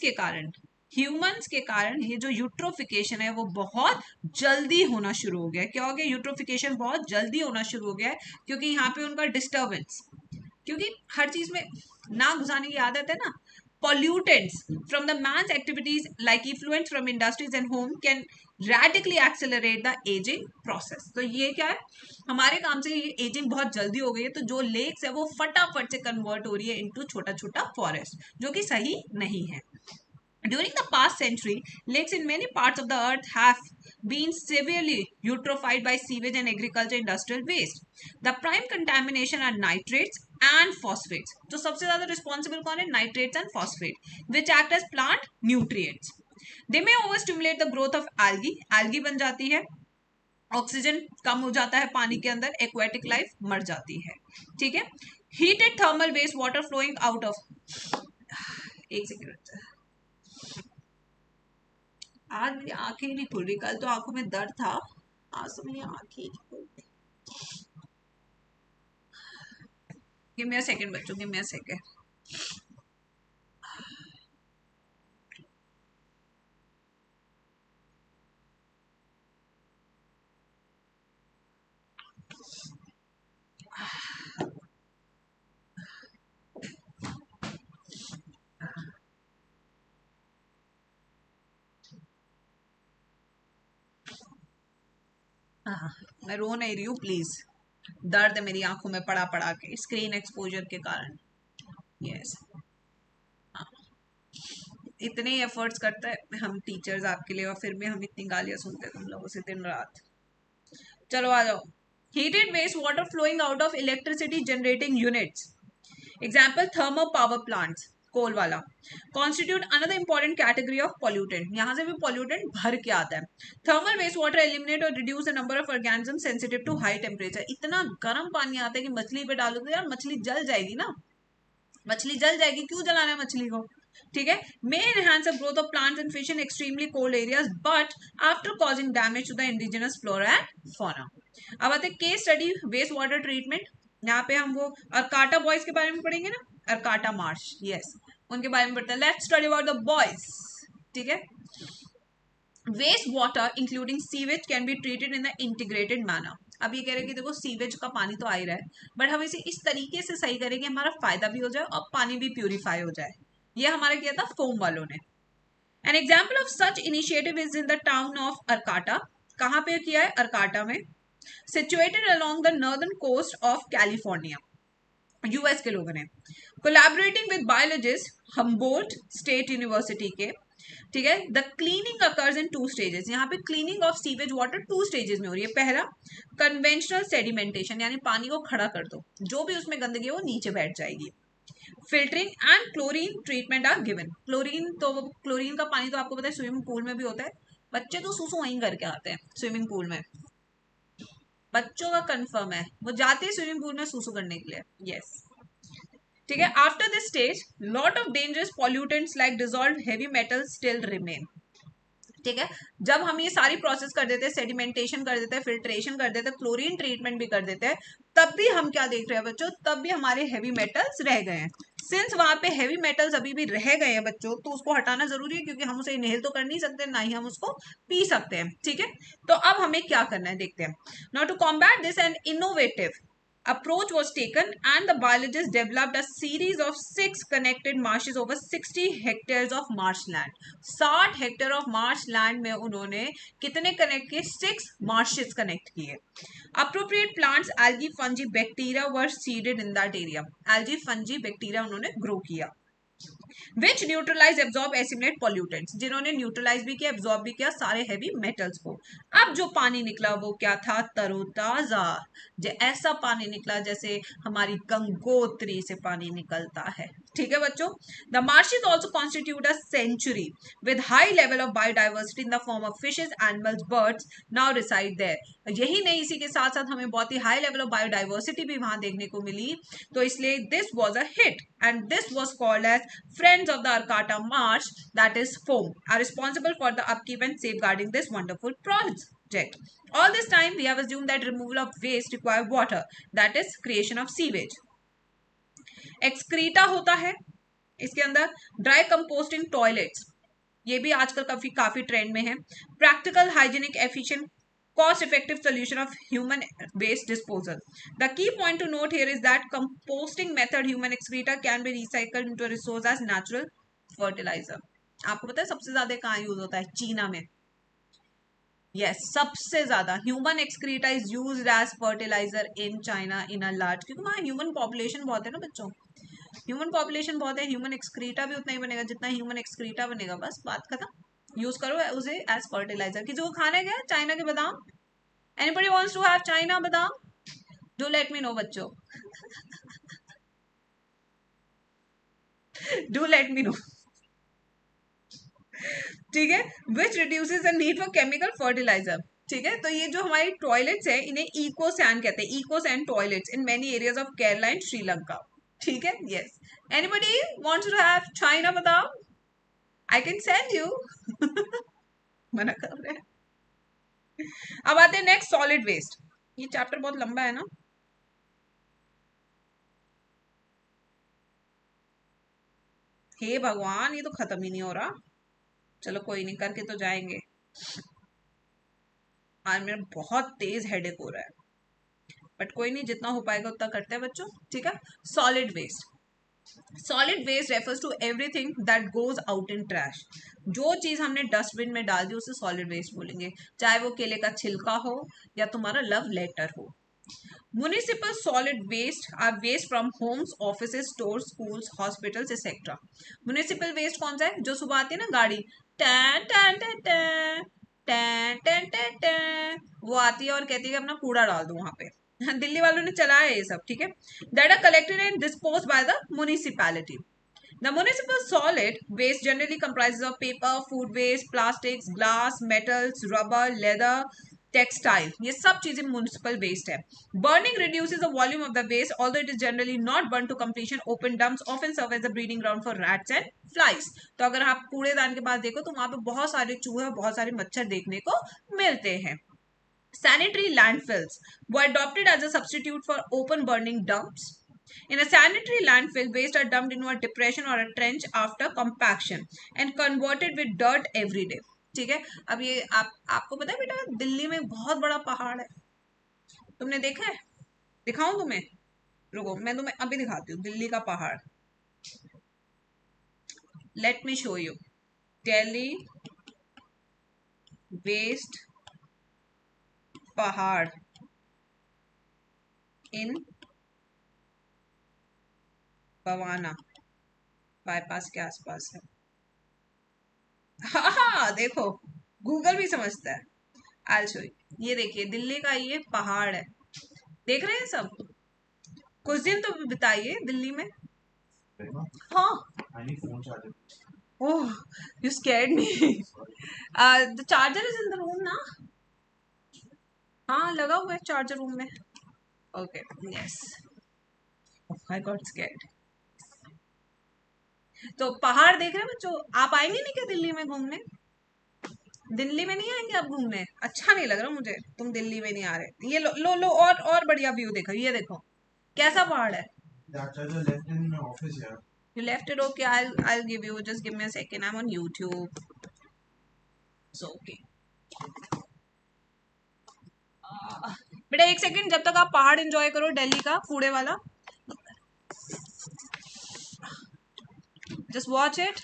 के कारण ये जो यूट्रोफिकेशन है वो बहुत जल्दी होना शुरू हो गया है। क्या हो गया, यूट्रोफिकेशन बहुत जल्दी होना शुरू हो गया है, क्योंकि यहाँ पे उनका डिस्टर्बेंस, क्योंकि हर चीज में ना घुसाने की आदत है ना। Pollutants from the man's activities like effluents from industries and home can radically accelerate the aging process. तो ये क्या है, हमारे काम से ये एजिंग बहुत जल्दी हो गई है, तो जो लेक्स है वो फटाफट से कन्वर्ट हो रही है इनटू छोटा छोटा फॉरेस्ट, जो कि सही नहीं है। During the past century, lakes in many parts of the earth have been severely eutrophied by sewage and agriculture industrial waste. The prime contamination are nitrates and phosphates. तो सबसे ज्यादा रिस्पॉन्सिबल कौन है, nitrates and phosphate, which act as plant nutrients. They may overstimulate the growth of algae. algae बन जाती है, oxygen कम हो जाता है पानी के अंदर, एक्वेटिक लाइफ मर जाती है। ठीक है, heated thermal waste water flowing out of, एक सेकेंड, आज मेरी आंखें ही नहीं खुल रही, कल तो आंखों में दर्द था, आज तो मेरी आंखें ही नहीं खुल रही। गिव मी अ सेकंड बच्चों, गिव मी अ सेकंड। मैं रो नहीं रही हूँ प्लीज, दर्द है मेरी आंखों में पड़ा पड़ा के स्क्रीन एक्सपोजर के कारण। यस, इतने एफर्ट्स करते हैं हम टीचर्स आपके लिए, और फिर भी हम इतनी गालियां सुनते हैं तुम लोगों से दिन रात। चलो आ जाओ। Heated waste water flowing out of electricity generating units, example thermal power plants, coal वाला, constitute another important category of pollutant. यहां से भी पॉल्यूटेंट भर के आता है। थर्मल वेस्ट वाटर एलिमिनेट और reduce the number of organism sensitive to high temperature. इतना गर्म पानी आता है कि मछली पे डालो तो यार मछली जल जाएगी ना, मछली जल जाएगी, क्यों जलाना है मछली को। ठीक है, may enhance the growth of plants and fish in extremely cold areas but after causing damage to the indigenous flora and fauna. अब आते हैं case study waste water treatment. यहाँ पे हम वो अरकाटा बॉयज के बारे में पढ़ेंगे ना, अरकाटा मार्श, यस, उनके बारे में पढ़ते हैं। Let's study about the boys. ठीक है, waste water including sewage can be treated in the integrated manner. अब ये कह रहे हैं कि देखो सीवेज का पानी तो आ ही रहा है, बट हम इसे इस तरीके से सही करें कि हमारा फायदा भी हो जाए और पानी भी प्यूरिफाई हो जाए। ये हमारा किया था फोम वालों ने। An example of such initiative is in the town of Arcata. कहाँ पे किया है, अरकाटा में, situated along the northern coast of California, US के लोगों ने, collaborating with biologist Humboldt State University के। ठीक है, the cleaning occurs in 2 stages. यहाँ पे cleaning of sewage water 2 stages में हो रही है। पहला, कन्वेंशनल सेडिमेंटेशन, यानी पानी को खड़ा कर दो, जो भी उसमें गंदगी है वो नीचे बैठ जाएगी। Filtering and chlorine treatment are given. Chlorine का पानी तो आपको पता है स्विमिंग पूल में भी होता है, बच्चे तो सुसु वहीं करके आते हैं स्विमिंग पूल में। बच्चों का कंफर्म है, वो जाते हैं स्विमिंग पूल में सूसू करने के लिए। यस, ठीक है। After this stage lot of dangerous pollutants like dissolve heavy metals still remain. ठीक है, जब हम ये सारी प्रोसेस कर देते हैं, सेडिमेंटेशन कर देते हैं, फिल्ट्रेशन कर देते हैं, क्लोरीन ट्रीटमेंट भी कर देते हैं, तब भी हम क्या देख रहे हैं बच्चों, तब भी हमारे हैवी मेटल्स रह गए हैं। सिंस वहां पे हैवी मेटल्स अभी भी रह गए हैं बच्चों, तो उसको हटाना जरूरी है, क्योंकि हम उसे इनहेल तो कर नहीं सकते, ना ही हम उसको पी सकते हैं। ठीक है, तो अब हमें क्या करना है देखते हैं। Now to combat this an innovative approach was taken and the biologists developed a series of 6 connected marshes over 60 hectares of marshland। 60 hectare of Marsh land में उन्होंने कितने कनेक्ट किए, 6 मार्शेस कनेक्ट किए। Appropriate plants algae fungi bacteria were seeded in that area. Algae fungi bacteria उन्होंने grow किया। विच neutralise absorb assimilate pollutants, जिन्होंने neutralise भी किया, एब्जॉर्ब भी किया सारे हैवी मेटल्स को। अब जो पानी निकला वो क्या था, तरोताजा। जो ऐसा पानी निकला जैसे हमारी गंगोत्री से पानी निकलता है। ठीक है बच्चों, the marshes also constitute a sanctuary with high level of biodiversity in the form of fishes, animals, birds now reside there. यही नहीं, इसी के साथ साथ हमें बहुत ही हाई लेवल ऑफ बायोडाइवर्सिटी भी वहां देखने को मिली। तो इसलिए this was a hit and this was called as Friends of the Arcata Marsh, that is FOAM, are responsible for the upkeep and safeguarding this wonderful project. All this time, we have assumed that removal of waste require water, that is creation of sewage. Excreta होता है इसके अंदर, dry composting toilets, ये भी आजकल काफी trend में है। Practical, hygienic, efficient, cost effective solution of human waste disposal. The key point to note here is that composting method human excreta can be recycled into a resource as natural fertilizer. आपको पता है सबसे ज्यादा कहाँ use होता है, चीना में। यस, सबसे ज्यादा human excreta is used as fertilizer in China in a large, क्योंकि वहाँ ह्यूमन पॉपुलेशन बहुत है ना बच्चों, ह्यूमन पॉपुलेशन बहुत है, ह्यूमन एक्सक्रीटा भी उतना ही बनेगा जितना ह्यूमन एक्सक्रीटा बनेगा, बस बात खत्म। यूज करो उसे एज फर्टिलाइजर। किसी को खाने गया चाइना के बादाम, anybody wants to have China बादाम, डू लेट मी नो बच्चों, डू लेट मी नो। ठीक है, which reduces the need for chemical fertiliser. ठीक है, तो ये जो हमारी टॉयलेट्स है इन्हें इको सैन कहते हैं, eco san toilets in many areas of Kerala and Sri Lanka. ठीक है, yes, anybody wants to have China बादाम, आई कैन सेंड यू। मना कर रहे हैं। अब आते हैं नेक्स्ट, सॉलिड वेस्ट। ये चैप्टर बहुत लंबा है ना, हे भगवान ये तो खत्म ही नहीं हो रहा। चलो कोई नहीं, करके तो जाएंगे। आज मेरा बहुत तेज हेडेक हो रहा है, बट कोई नहीं, जितना हो पाएगा उतना करते हैं बच्चों। ठीक है, solid waste. Solid waste refers to everything that goes out in trash. जो चीज हमने डस्टबिन में डाल दी उसे सॉलिड वेस्ट बोलेंगे, चाहे वो केले का छिलका हो या तुम्हारा लव लेटर हो। Municipal solid waste are waste from homes, offices, stores, schools, hospitals, etc. Municipal waste कौन सा है, जो सुबह आती है ना गाड़ी, time time time time time time time time, वो आती है और कहती है कि अपना कूड़ा डाल दो वहां पे। दिल्ली वालों ने चलाया ये सब। ठीक है, that are collected and disposed by the municipality. The municipal solid waste generally comprises of paper, food waste, plastics, glass, metals, rubber, leather, textile, ये सब चीजें म्युनिसिपल वेस्ट है। Burning reduces the volume of the waste, although it is generally not burnt to completion. Open dumps often serve as a breeding ground for rats and flies. तो अगर आप कूड़ेदान के पास देखो तो वहां पे बहुत सारे चूहे और बहुत सारे मच्छर देखने को मिलते हैं। Sanitary landfills were adopted as a substitute for open burning dumps. In a sanitary landfill, waste are dumped into a depression or a trench after compaction and converted with dirt every day. ठीक है, अब ये आपको पता है बेटा, दिल्ली में बहुत बड़ा पहाड़ है, तुमने देखा है? दिखाऊं तुम्हें? रुको मैं तुम्हें अभी दिखाती हूँ दिल्ली का पहाड़। Let me show you Delhi waste पहाड़ इन बवाना बाईपास के आसपास है। हाँ देखो, गूगल भी समझता है। आई शो यू, ये देखिए दिल्ली का ये पहाड़ है, देख रहे हैं सब? कुछ दिन तो बिताइए दिल्ली में। हाँ, oh you scared me. The charger is in the room ना। हाँ लगा हुआ है चार्जर रूम में। Okay yes, I got scared. तो पहाड़ देख रहे हो बच्चों, आप आएंगे नहीं क्या दिल्ली में घूमने? दिल्ली में नहीं आएंगे आप घूमने? अच्छा नहीं लग रहा मुझे तुम दिल्ली में नहीं आ रहे। ये लो लो लो, और बढ़िया व्यू देखो, ये देखो कैसा पहाड़ है। You left it, okay, I'll give you, just give me a second, I'm on YouTube, so okay। बेटा एक सेकंड, जब तक आप पहाड़ एंजॉय करो दिल्ली का कूड़े वाला, जस्ट वॉच इट।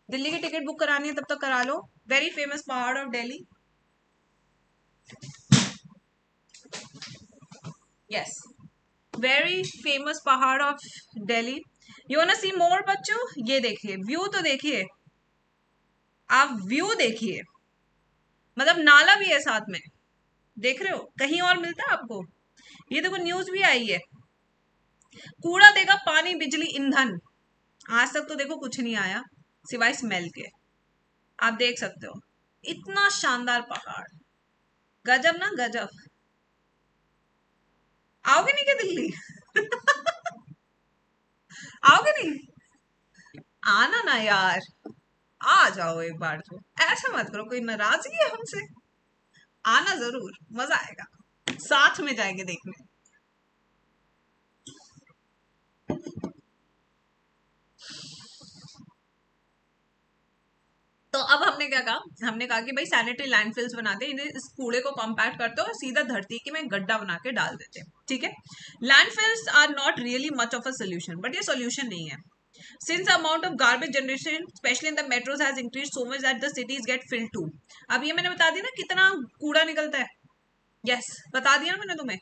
दिल्ली की टिकट बुक करानी है तब तक करा लो। Very famous pahad of Delhi, yes, very famous pahad of Delhi. You want to see more बच्चों? ये देखिए व्यू, तो देखिए आप व्यू देखिए, मतलब नाला भी है साथ में, देख रहे हो? कहीं और मिलता है आपको? ये देखो न्यूज भी आई है, कूड़ा देगा पानी बिजली ईंधन। आज तक तो देखो कुछ नहीं आया सिवाय स्मेल के। आप देख सकते हो इतना शानदार पहाड़, गजब ना गजब। आओगे नहीं क्या दिल्ली? आओगे नहीं? आना ना यार, आ जाओ एक बार तो, ऐसा मत करो, कोई नाराजगी है हमसे? आना जरूर, मजा आएगा, साथ में जाएंगे देखने। तो अब हमने क्या कहा, हमने कहा कि भाई सैनिटरी लैंडफिल्स बनाते हैं, इन्हें इस कूड़े को कॉम्पैक्ट करते हो और सीधा धरती के में गड्ढा बना के डाल देते हैं, ठीक है। Landfills are not really much of a solution, but ये सोल्यूशन नहीं है। Since the amount of garbage generation, especially in the metros, has increased so much that the cities get filled too. अब ये मैंने बता दिया ना कितना कूड़ा निकलता है। यस, बता दिया ना मैंने तुम्हें।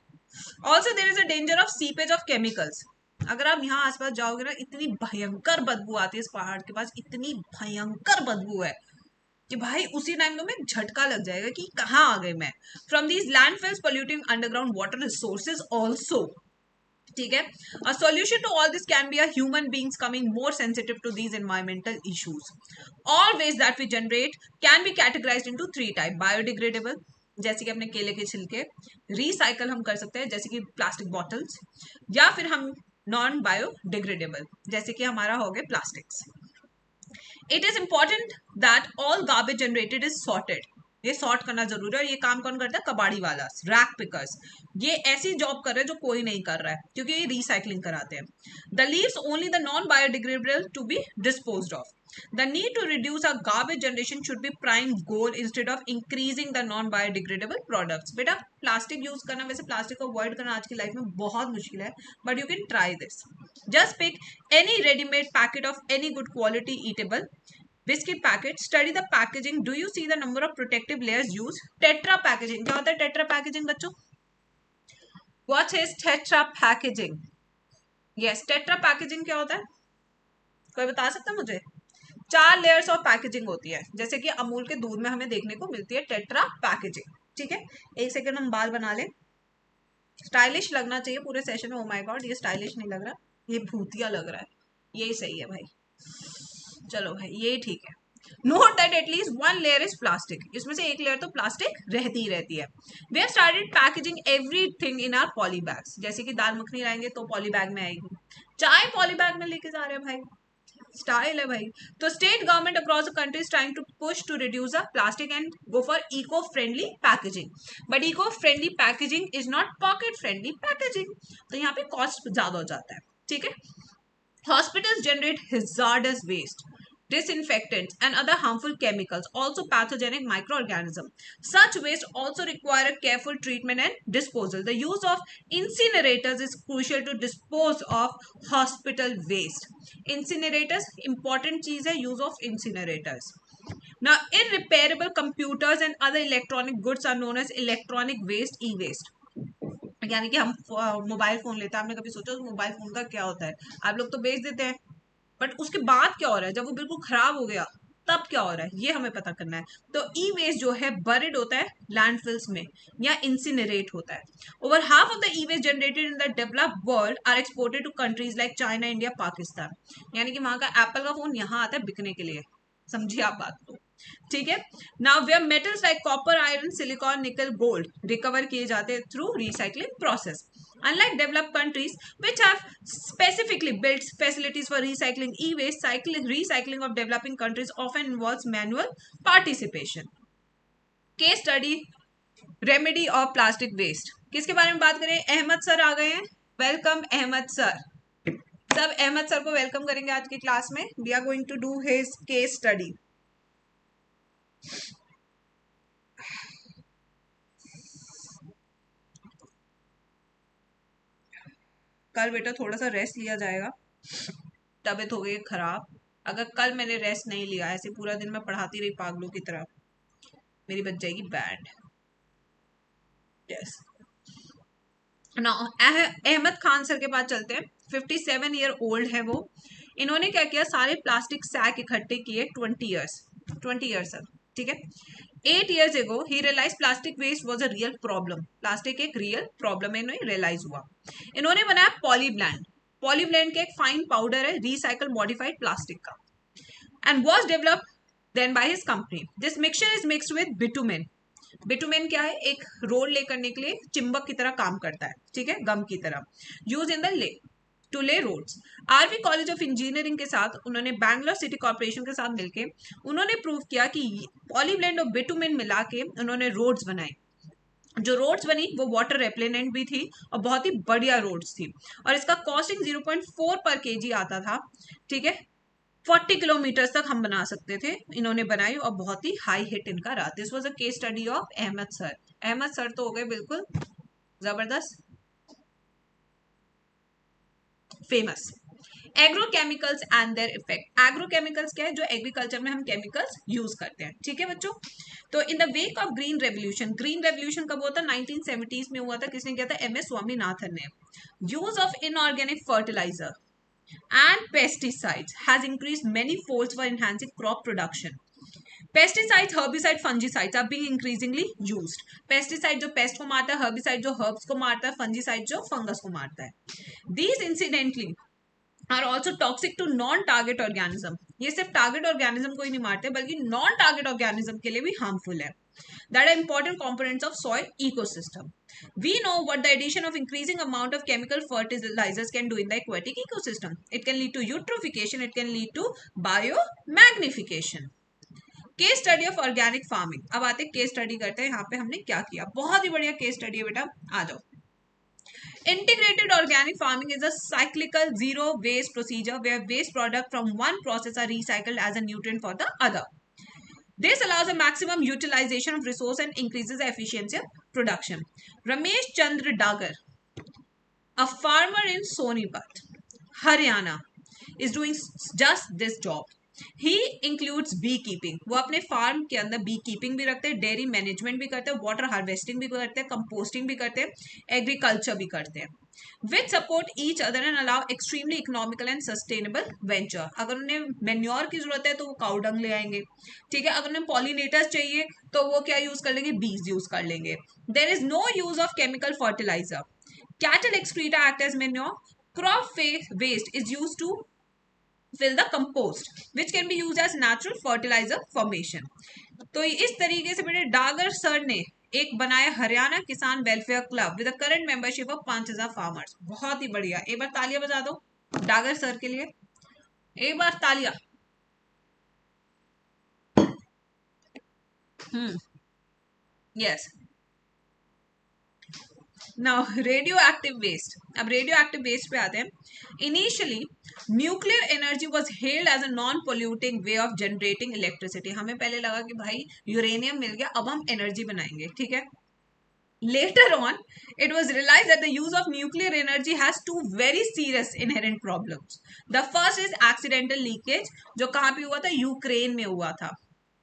Also there is a danger of seepage of chemicals. अगर आप यहाँ आसपास जाओगे ना, इतनी भयंकर बदबू आती है इस पहाड़ के पास, इतनी भयंकर बदबू है कि भाई उसी टाइम तुम्हें झटका लग जाएगा कि कहाँ आ गए मैं। From these landfills polluting underground water resources also, ठीक है। A solution to all this can be a human beings coming more sensitive to these environmental issues. All waste that we generate can be categorized into 3 type. Biodegradable, जैसे कि अपने केले के छिलके, recycle हम कर सकते हैं जैसे कि प्लास्टिक बॉटल्स, या फिर हम नॉन बायोडिग्रेडेबल जैसे कि हमारा हो गया plastics. It is important that all garbage generated is sorted. ये सॉर्ट करना जरूरी है, और ये काम कौन करता है? कबाड़ी वाला, रैक पिकर्स। ये ऐसी जॉब कर रहे हैं जो कोई नहीं कर रहा है, क्योंकि ये रिसाइकलिंग कराते हैं। The leaves only the non biodegradable to be disposed off. The need to reduce our garbage generation should be prime goal instead of increasing the non biodegradable products. बेटा प्लास्टिक यूज करना, वैसे plastic को avoid करना आज की life में बहुत मुश्किल है, but you can try this. Just pick any ready-made packet of any good quality eatable biscuit packet. Study the packaging. Do you see the number of protective layers used? Tetra packaging, क्या होता है tetra packaging बच्चों? What is tetra packaging? Yes, tetra packaging क्या होता है? कोई बता सकता है मुझे? 4 लेयर्स ऑफ पैकेजिंग होती है, जैसे कि अमूल के दूध में हमें देखने को मिलती है टेट्रा पैकेजिंग, ठीक है। एक सेकेंड हम बाल बना लें, स्टाइलिश लगना चाहिए पूरे सेशन में। ओ माय गॉड, ये स्टाइलिश नहीं लग रहा, ये भूतिया लग रहा है। यही सही है भाई, चलो भाई ये ठीक है। Note that at least 1 layer is plastic, इसमें से एक लेयर तो प्लास्टिक रहती ही रहती है। We have started packaging everything in our poly bags, जैसे कि दाल मखनी लाएंगे तो पॉली बैग में आएगी, चाय पॉली बैग में लेके जा रहे हैं भाई, स्टाइल है भाई। तो state government across the country is trying to push to reduce the plastic and go for eco friendly packaging, but eco friendly packaging is not pocket friendly packaging, तो यहाँ पे कॉस्ट ज्यादा हो जाता है, ठीक है। Hospitals generate hazardous waste, disinfectants, and other harmful chemicals, also pathogenic microorganisms. Such waste also require a careful treatment and disposal. The use of incinerators is crucial to dispose of hospital waste. Incinerators, important चीज है, use of incinerators. Now, irreparable computers and other electronic goods are known as electronic waste, e-waste. यानी कि हम mobile phone लेते हैं, आपने कभी सोचा उस मोबाइल फोन का क्या होता है? आप लोग तो बेच देते हैं, बट उसके बाद क्या हो रहा है जब वो बिल्कुल खराब हो गया, तब क्या हो रहा है ये हमें पता करना है। तो ई वेस्ट जो है बरिड होता है लैंडफिल्स में या इंसिनरेट होता है। Over half of the e waste generated in the developed world are exported to countries like China, India, Pakistan. यानी कि वहां का एप्पल का फोन यहाँ आता है बिकने के लिए, समझिए आप बात को। ठीक है। Now where metals like copper, iron, silicon, nickel, gold recover किए जाते हैं through recycling process. Unlike developed countries which have specifically built facilities for recycling e-waste, recycling of developing countries often involves manual participation. Case study, remedy of plastic waste. किसके बारे में बात करें? Ahmad sir आ गए हैं. Welcome Ahmed sir. सब Ahmed sir को वेलकम करेंगे आज की क्लास में. We are going to do his case study. कल बेटा थोड़ा सा रेस्ट लिया जाएगा, तबीयत हो गई खराब. अगर कल मैंने रेस्ट नहीं लिया, ऐसे पूरा दिन मैं पढ़ाती रही पागलों की तरह, मेरी बच जाएगी band. Yes. Now Ahmed Khan sir के पास चलते हैं. 57 ईयर ओल्ड है वो. इन्होंने क्या किया, सारे प्लास्टिक सैक इकट्ठे किए 20 ईयर्स सर. ठीक है. 8 years ago he realized plastic waste was a real problem. Plastic एक रियल प्रॉब्लम है, इन्हें रियलाइज हुआ. इन्होंने बनाया पॉलीब्लैंड. पॉलीब्लैंड के एक फाइन पाउडर है रिसाइकल मॉडिफाइड प्लास्टिक का, and was developed then by his company. This mixture is mixed with bitumen. Bitumen क्या है? एक रोड ले करने के लिए चिंबक की तरह काम करता है. ठीक है, गम की तरह. Use in the lay to lay roads. RV college of engineering के साथ उन्होंने बैंगलोर सिटी कॉर्पोरेशन के साथ मिलके उन्होंने प्रूव किया कि पॉलीब्लेंड और बिटुमेन मिला के उन्होंने रोड्स बनाए. जो रोड्स बनी वो वाटर रेप्लेनेंट भी थी और बहुत ही बढ़िया रोड्स थी. और इसका कॉस्टिंग 0.4 पर केजी आता था. ठीक है. 40 किलोमीटर तक हम बना सकते थे. इन्होंने बनाई और बहुत ही हाई हिट इनका रहा. This was a case study of Ahmed sir. Ahmed sir तो हो गए बिल्कुल जबरदस्त, famous. Agrochemicals and their effect. Agrochemicals क्या है? जो एग्रीकल्चर में हम केमिकल्स यूज करते हैं. ठीक है बच्चों. तो in the wake of green revolution. Green revolution कब हुआ था? 1970s में हुआ था. किसने किया था? MS स्वामीनाथन ने. Use of inorganic fertilizer and pesticides has increased many folds for enhancing crop production. Pesticides, herbicides, fungicides are being increasingly used. Pesticide जो pest को मारता है, herbicide जो herbs को मारता है, fungicide जो fungus को मारता है. These incidentally are also toxic to non-target organism. ये सिर्फ target organism को ही नहीं मारते बल्कि non-target organism के लिए भी harmful है. That are important components of soil ecosystem. We know what the addition of increasing amount of chemical fertilizers can do in the aquatic ecosystem. It can lead to eutrophication. It can lead to biomagnification. Case study of organic farming. अब आते case study करते हैं. यहाँ पे हमने क्या किया, बहुत ही बढ़िया केस स्टडी है बेटा, आ जाओ. Integrated organic farming is a cyclical zero waste procedure where waste product from one process are recycled as a nutrient for the other. This allows a maximum utilization of resource and increases the efficiency of production. Ramesh Chandra Dagar, a farmer in Sonipat, Haryana, is doing just this job. He includes beekeeping. वो अपने farm के अंदर beekeeping भी रखते हैं, dairy management भी करते हैं, वाटर हार्वेस्टिंग भी करते हैं, कंपोस्टिंग भी करते हैं, एग्रीकल्चर भी करते हैं. Which support each other and allow extremely economical and sustainable venture. अगर उन्हें मैन्योर की जरूरत है तो वो काउ डंग ले आएंगे. ठीक है. अगर उन्हें पॉलिनेटर्स चाहिए तो वो क्या यूज कर लेंगे? बीज यूज कर लेंगे. There is no use of chemical fertilizer. Cattle excreta act as manure. Crop waste is used to fill the compost, which can be used as natural fertilizer formation. तो इस तरीके से बेटे डागर सर ने एक बनाया हरियाणा किसान welfare club with current membership of 5000 farmers. बहुत ही बढ़िया. एक बार तालियां बजा दो डागर सर के लिए. एक बार तालियां. Yes. Now radioactive waste. अब रेडियो एक्टिव वेस्ट पे आते हैं. Initially nuclear energy was held as a non polluting way of generating electricity. हमें पहले लगा कि भाई यूरेनियम मिल गया, अब हम एनर्जी बनाएंगे. ठीक है. Later on, it was realized that the use of nuclear energy has two very serious inherent problems. The first is accidental leakage, जो कहाँ पे हुआ था? यूक्रेन में हुआ था.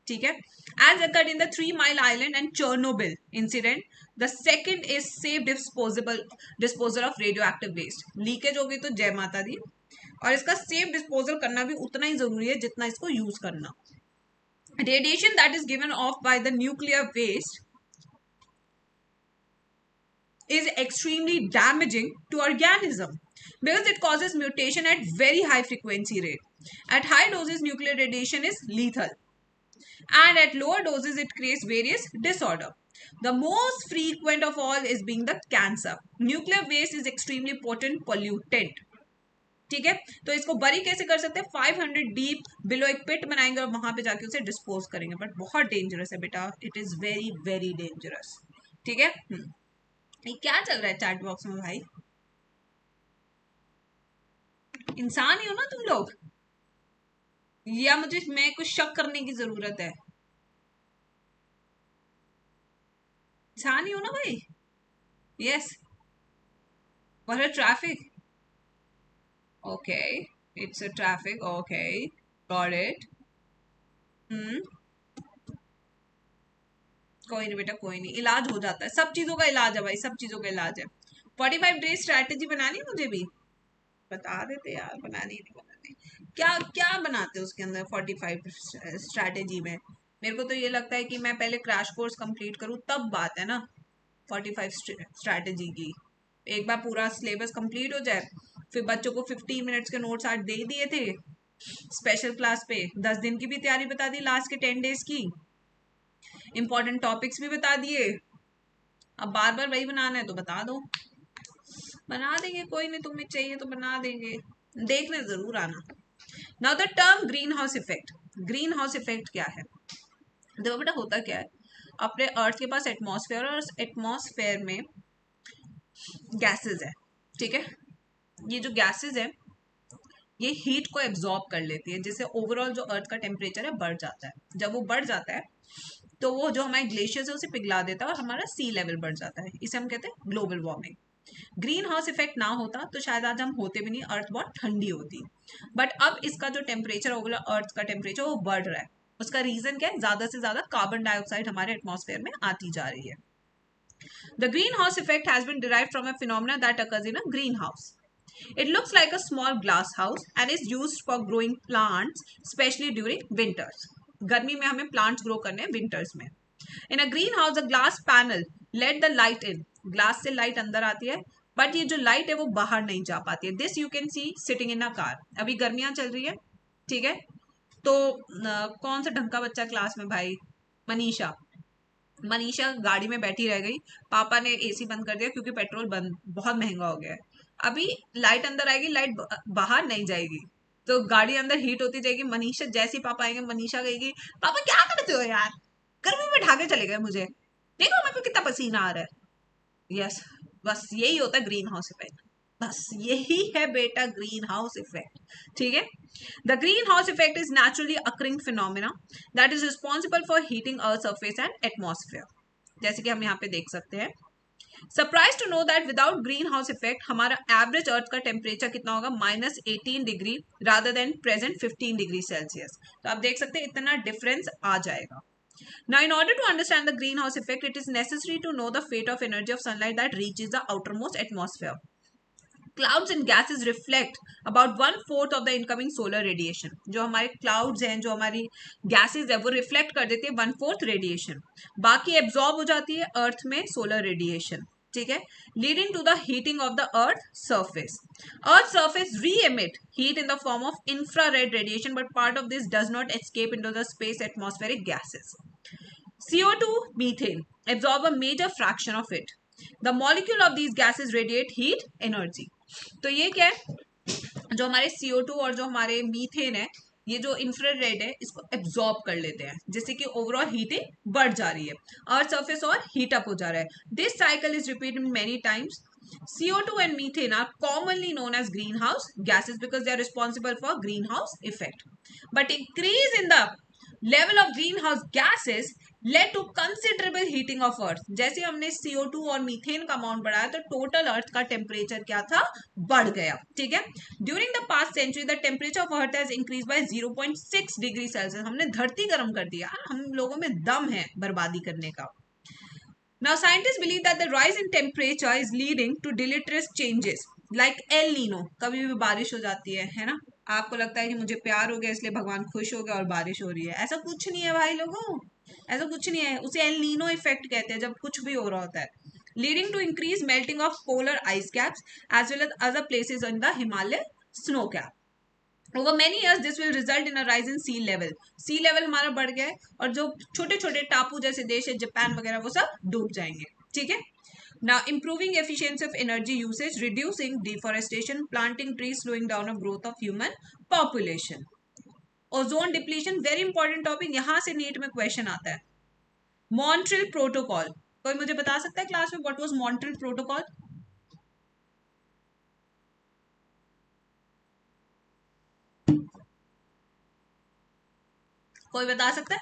ठीक है. As occurred in the 3 Mile Island and Chernobyl incident. The second is safe disposal of radioactive waste. Leakage हो गई तो जय माता दी. और इसका सेफ डिस्पोजल करना भी उतना ही जरूरी है जितना इसको यूज करना. Radiation that is given off by the nuclear waste is extremely damaging to organism because it causes mutation at very high frequency rate. At high doses, nuclear radiation is lethal. and at lower doses it creates various disorder. The most frequent of all is being the cancer. Nuclear waste is extremely potent pollutant. ठीक है, तो इसको बरी कैसे कर सकते हैं? 500 deep below एक पिट बनाएंगे और वहां पे जाके उसे डिस्पोज करेंगे, बट बहुत डेंजरस है बेटा, it is very very dangerous. ठीक है, ये क्या चल रहा है चैट बॉक्स में भाई? इंसान ही हो ना तुम लोग, या मैं कुछ शक करने की जरूरत है? इंसान ही हो ना भाई? Yes, what a traffic. Okay, it's a traffic, okay, got it. Hmm, कोई नहीं बेटा, कोई नहीं, इलाज हो जाता है, सब चीजों का इलाज है भाई, सब चीजों का इलाज है। 45 डे स्ट्रैटेजी बनानी है मुझे भी, बता देते यार, बनानी नहीं बनानी। क्या क्या बनाते हैं उसके अंदर 45 स्ट्रैटेजी में? मेरे को तो ये लगता है कि मैं पहले क्रैश कोर्स कंप्लीट करूँ तब बात है ना 45 स्ट्रैटेजी की। एक बार पूरा सिलेबस कंप्लीट हो जाए, फिर बच्चों को 15 मिनट्स के नोट्स आज दे दिए थे स्पेशल क्लास पे, 10 दिन की भी तैयारी बता दी, लास्ट के 10 डेज की इंपॉर्टेंट टॉपिक्स भी बता दिए। अब बार बार वही बनाना है तो बता दो, बना देंगे, कोई नहीं, तुम्हें चाहिए तो बना देंगे, देखने जरूर आना। Now the term green house effect. Green house effect क्या है? देखो बेटा, होता क्या है, अपने अर्थ के पास एटमॉस्फेयर, और एटमॉस्फेयर में गैसेस है। ठीक है, ये जो गैसेस है ये हीट को एब्जॉर्ब कर लेती है, जिससे ओवरऑल जो अर्थ का टेम्परेचर है बढ़ जाता है। जब वो बढ़ जाता है तो वो जो हमारे ग्लेशियर्स है उसे पिघला देता है और हमारा सी लेवल बढ़ जाता है, इसे हम कहते हैं global warming. Green house effect ना होता तो शायद आज हम होते भी नहीं, अर्थ बहुत ठंडी होती। बट अब इसका जो टेम्परेचर ओवरऑल अर्थ का टेम्परेचर वो बढ़ रहा है। उसका रीजन क्या है? ज्यादा से ज्यादा कार्बन डाइऑक्साइड हमारे एटमॉस्फेयर में आती जा रही है। The greenhouse effect has been derived from a phenomena that occurs in a greenhouse. It looks like a small glass house and is used for growing plants, especially during winters. गर्मी में हमें plants grow करने हैं winters में. In a greenhouse, a glass panel let the light in. Glass से light अंदर आती है, but ये जो light है वो बाहर नहीं जा पाती है. This you can see sitting in a car. अभी गर्मियां चल रही है, ठीक है, तो कौन सा ढंग का बच्चा क्लास में भाई? मनीषा। मनीषा गाड़ी में बैठी रह गई, पापा ने एसी बंद कर दिया क्योंकि पेट्रोल बंद बहुत महंगा हो गया है। अभी लाइट अंदर आएगी, लाइट बाहर नहीं जाएगी, तो गाड़ी अंदर हीट होती जाएगी। मनीषा जैसे ही पापा आएंगे, मनीषा कहेगी पापा क्या करते हो यार, गर्मी में ढाके चले गए मुझे, देखो मेरे को कितना पसीना आ रहा है। यस, बस यही होता है ग्रीन हाउस इफेक्ट, बस यही है बेटा ग्रीन हाउस इफेक्ट। ठीक है, the greenhouse effect is naturally occurring phenomena that is responsible for heating earth surface and atmosphere, जैसे कि हम यहाँ पे देख सकते हैं। Surprise to know that without greenhouse effect हमारा एवरेज अर्थ का टेम्परेचर कितना होगा? -18 degree rather than present 15 degree celsius. तो आप देख सकते हैं इतना डिफरेंस आ जाएगा। Now, in order to understand the greenhouse effect, it is necessary to know the fate of energy of sunlight that reaches the outermost atmosphere. Clouds and gases reflect about 1/4 of the incoming solar radiation. जो हमारे clouds हैं, जो हमारी gases है, वो reflect कर देती है 1/4 radiation. बाकी absorb हो जाती है earth में solar radiation. ठीक है, leading to the heating of the earth surface. Earth surface re-emit heat in the form of infrared radiation, but part of this does not escape into the space atmospheric gases. CO2, methane absorb a major fraction of it. The molecule of these gases radiate heat energy. तो ये क्या है? जो हमारे CO2 और जो हमारे methane है, ये जो इंफ्रारेड है इसको एब्जॉर्ब कर लेते हैं, जिससे कि ओवरऑल हीटिंग बढ़ जा रही है, अर्थ सरफेस और हीट अप हो जा रहा है। This cycle is repeated many times. CO2 and methane are commonly known as greenhouse gases because they are responsible for greenhouse effect. But increase in the level of greenhouse gases led to considerable heating of earth. जैसे हमने CO2 और methane का amount बढ़ाया तो total अर्थ का temperature क्या था? बढ़ गया. ठीक है, during the past century the temperature of earth has increase by 0.6 degree celsius. हमने धरती गर्म कर दिया, हम लोगों में दम है बर्बादी करने का. Now scientists believe that the rise in temperature is leading to deleterious changes like El Nino. कभी भी बारिश हो जाती है ना? आपको लगता है कि मुझे प्यार हो गया इसलिए भगवान खुश हो गया और बारिश हो रही है, ऐसा कुछ नहीं है भाई लोगों, ऐसा कुछ नहीं है. उसे एल नीनो इफेक्ट कहते हैं, जब कुछ भी हो रहा होता है. Leading to increase melting of polar ice caps as well as other places in the Himalaya snow cap. Over many years this will result in a rise in sea level. Sea level हमारा बढ़ गया है और जो छोटे छोटे टापू जैसे देश है जापान वगैरह वो सब डूब जाएंगे। ठीक है, now improving efficiency of energy usage, reducing deforestation, planting trees, slowing down of growth of human population। Ozone depletion very important topic, यहां से नीट में क्वेश्चन आता है। मॉन्ट्रियल प्रोटोकॉल, कोई मुझे बता सकता है क्लास में व्हाट वाज मॉन्ट्रियल प्रोटोकॉल? कोई बता सकता है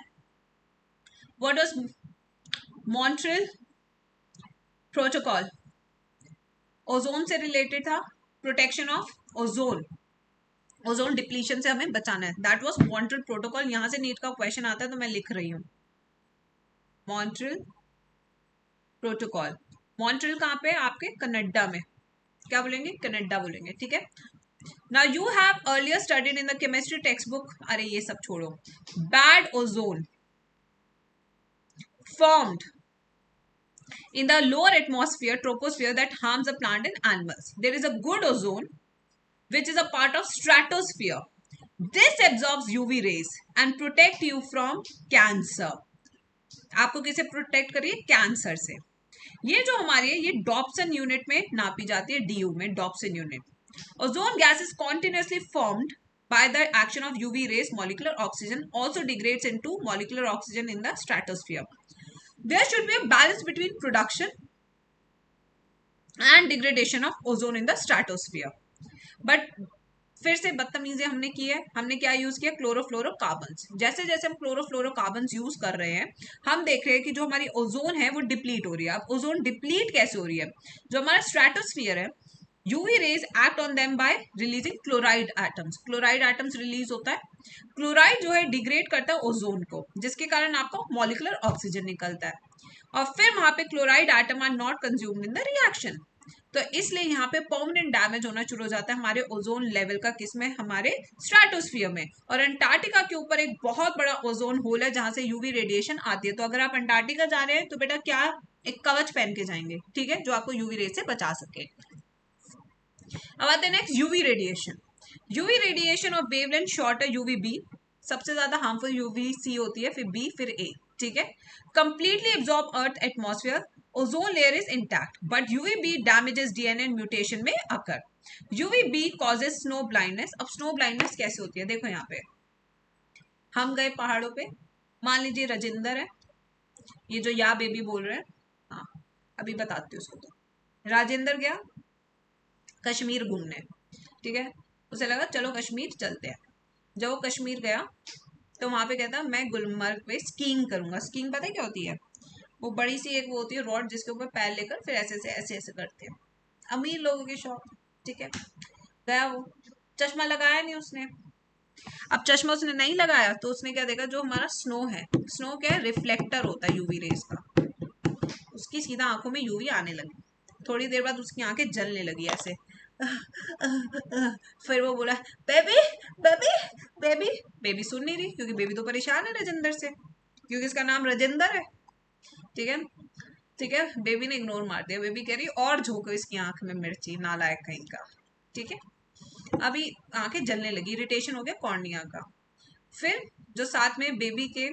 what was Montreal protocol? Ozone से रिलेटेड था, protection of ozone, ozone depletion से हमें बचाना है, दैट वाज मॉन्ट्रियल प्रोटोकॉल। यहां से नीट का क्वेश्चन आता है तो मैं लिख रही हूं मॉन्ट्रियल प्रोटोकॉल। मॉन्ट्रियल कहां पे? आपके कनाडा में, क्या बोलेंगे? कनाडा बोलेंगे। ठीक है, now you have earlier studied in the chemistry textbook, अरे ये सब छोड़ो, bad ozone formed in the lower atmosphere troposphere that harms the plant and animals. There is a good ozone which is a part of stratosphere. This absorbs UV rays and protect you from cancer. आपको किसे protect करिए? Cancer से। ये जो हमारी है ये Dobson unit में नापी जाती है, डीयू में, Dobson unit. Ozone gas is continuously formed by the action of UV rays. Molecular oxygen also degrades into molecular oxygen in the stratosphere. There should be a balance between production and degradation of ozone in the stratosphere. But फिर से बदतमीजी हमने की है, हमने क्या use किया? Chlorofluorocarbons. जैसे जैसे हम क्लोरोफ्लोरोकार्बन्स यूज कर रहे हैं हम देख रहे हैं कि जो हमारी ओजोन है वो डिप्लीट हो रही है। अब ओजोन डिप्लीट कैसे हो रही है? जो हमारा स्ट्रेटोस्फीयर है, UV rays act on them by releasing chloride atoms. Chloride atoms release होता है, क्लोराइड जो है डिग्रेड करता है ओजोन को, जिसके कारण आपको मॉलिक्यूलर ऑक्सीजन निकलता है और फिर वहां पे chloride atom are not consumed in the reaction. तो इसलिए यहाँ पे परमानेंट डैमेज होना शुरू हो जाता है हमारे ओजोन लेवल का, किसमें? हमारे स्ट्रेटोस्फीयर में। और अंटार्कटिका के ऊपर एक बहुत बड़ा ओजोन होल है जहां से यूवी रेडिएशन आती है। तो अगर आप अंटार्कटिका जा रहे हैं तो बेटा क्या, एक कवच पहन के जाएंगे, ठीक है, जो आपको यूवी रे से बचा सके। अब आते हैं next, UV radiation. UV radiation और वेवलेंथ शॉर्ट है यूवी बी, सबसे ज्यादा हार्मफुल यूवी सी होती है, फिर बी, फिर ए। ठीक है, completely absorb earth atmosphere, ozone layer is intact but UVB damages DNA mutation में occur. UVB causes snow blindness. अब स्नो ब्लाइंडनेस कैसे होती है? देखो यहाँ पे हम गए पहाड़ों पे, मान लीजिए राजेंद्र है, ये जो या बेबी बोल रहे हैं, हाँ अभी बताती हूँ उसको। तो राजेंद्र गया कश्मीर घूमने, ठीक है, उसे लगा चलो कश्मीर चलते हैं। जब वो कश्मीर गया तो वहां पे कहता मैं गुलमर्ग पे स्कीइंग करूंगा। स्कीइंग पता है क्या होती है? वो बड़ी सी एक वो होती है रॉड जिसके ऊपर पैर लेकर फिर ऐसे ऐसे ऐसे ऐसे करते हैं, अमीर लोगों के शौक। ठीक है, गया वो, चश्मा लगाया नहीं उसने। अब चश्मा उसने नहीं लगाया तो उसने क्या देखा, जो हमारा स्नो है, स्नो क्या है? रिफ्लेक्टर होता है यूवी रेस का। उसकी सीधा आंखों में यूवी आने लगी, थोड़ी देर बाद उसकी आंखें जलने लगी ऐसे। फिर वो बोला बेबी बेबी बेबी। बेबी सुन नहीं रही क्योंकि बेबी तो परेशान है राजेंद्र से, क्योंकि इसका नाम राजेंद्र है। ठीक है, ठीक है, बेबी ने इग्नोर मार दिया। बेबी कह रही और झोंको इसकी आंख में मिर्ची, नालायक कहीं का। ठीक है, अभी आंखें जलने लगी, इरिटेशन हो गया कॉर्निया का। फिर जो साथ में बेबी के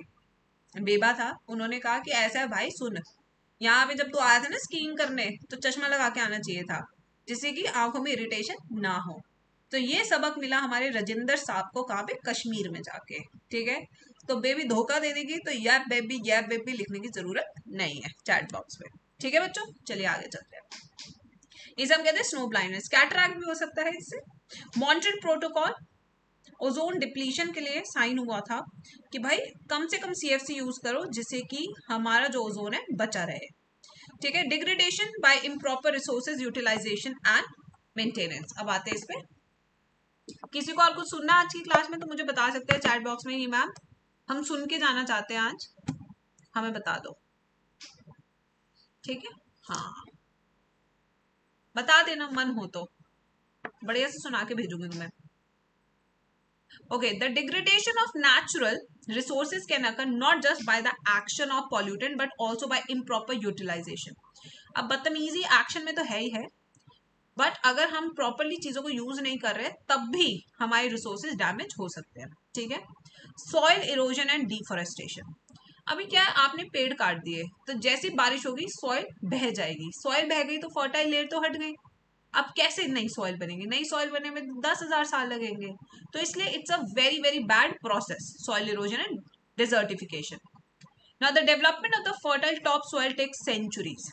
बेबा था उन्होंने कहा कि ऐसा है भाई सुन, यहाँ पे जब तू आया था ना स्कीइंग करने तो चश्मा लगा के आना चाहिए था, जिससे कि आंखों में इरिटेशन ना हो। तो ये सबक मिला हमारे राजेंद्र साहब को, कहाँ पे? कश्मीर में जाके। ठीक है, तो बेबी धोखा दे देगी तो या बेबी लिखने की जरूरत नहीं है चैट बॉक्स में। ठीक है बच्चों, चलिए आगे चलते हैं। इसे हम कहते हैं स्नो ब्लाइंडनेस, कैटरैक्ट भी हो सकता है इससे। मॉन्ट्रियल प्रोटोकॉल ओजोन डिप्लीशन के लिए साइन हुआ था कि भाई कम से कम सीएफसी यूज करो जिससे कि हमारा जो ओजोन है बचा रहे। ठीक है, degradation by improper resources utilization and maintenance. अब आते हैं इस पे, किसी को और कुछ सुनना आज की क्लास में तो मुझे बता सकते हैं चैट बॉक्स में ही मैम हम सुन के जाना चाहते हैं आज, हमें बता दो। ठीक है, हाँ बता देना मन हो तो, बढ़िया से सुना के भेजूंगी तुम्हें। Okay, the degradation of natural resources can occur not just by the action of pollutant but also by improper utilization. अब बदतमीजी एक्शन में तो है ही है, बट अगर हम प्रॉपरली चीजों को यूज नहीं कर रहे तब भी हमारे रिसोर्सेज डैमेज हो सकते हैं, ठीक है। Soil erosion and deforestation. अभी क्या है, आपने पेड़ काट दिए तो जैसी बारिश होगी सॉइल बह जाएगी, सॉइल बह गई तो फर्टाइल लेयर तो हट गई। अब कैसे नई सॉइल बनेगी, नई सॉइल बनने में 10,000 साल लगेंगे। तो इसलिए it's a very very bad process, soil erosion and desertification. Now, the development of the fertile topsoil takes centuries,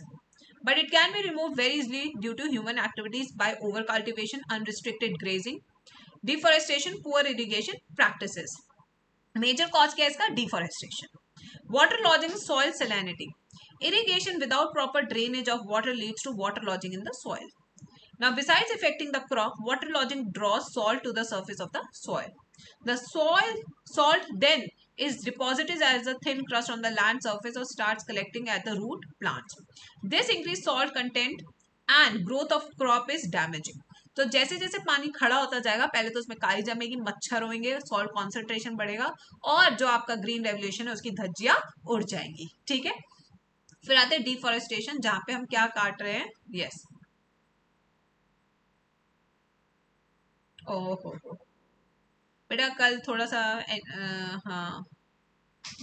but it can be removed very easily due to human activities by overcultivation, unrestricted grazing, deforestation, poor irrigation practices. Major cause क्या है इसका? Deforestation. Water lodging, soil salinity. Irrigation without proper drainage of water leads to water lodging in the soil. Now, besides affecting the crop, waterlogging draws salt to the surface of the soil. The soil salt then is deposited as a thin crust on the land surface or starts collecting at the root plants. This increased salt content and growth of crop is damaging. तो जैसे जैसे पानी खड़ा होता जाएगा, पहले तो उसमें काई जमेगी, मच्छर होंगे, सॉल्ट कॉन्सेंट्रेशन बढ़ेगा और जो आपका ग्रीन रेवोल्यूशन है उसकी धज्जियां उड़ जाएंगी, ठीक है। फिर आते हैं डिफॉरेस्टेशन, जहां पे हम क्या काट रहे हैं, यस। ओहो, बेटा कल थोड़ा सा हाँ,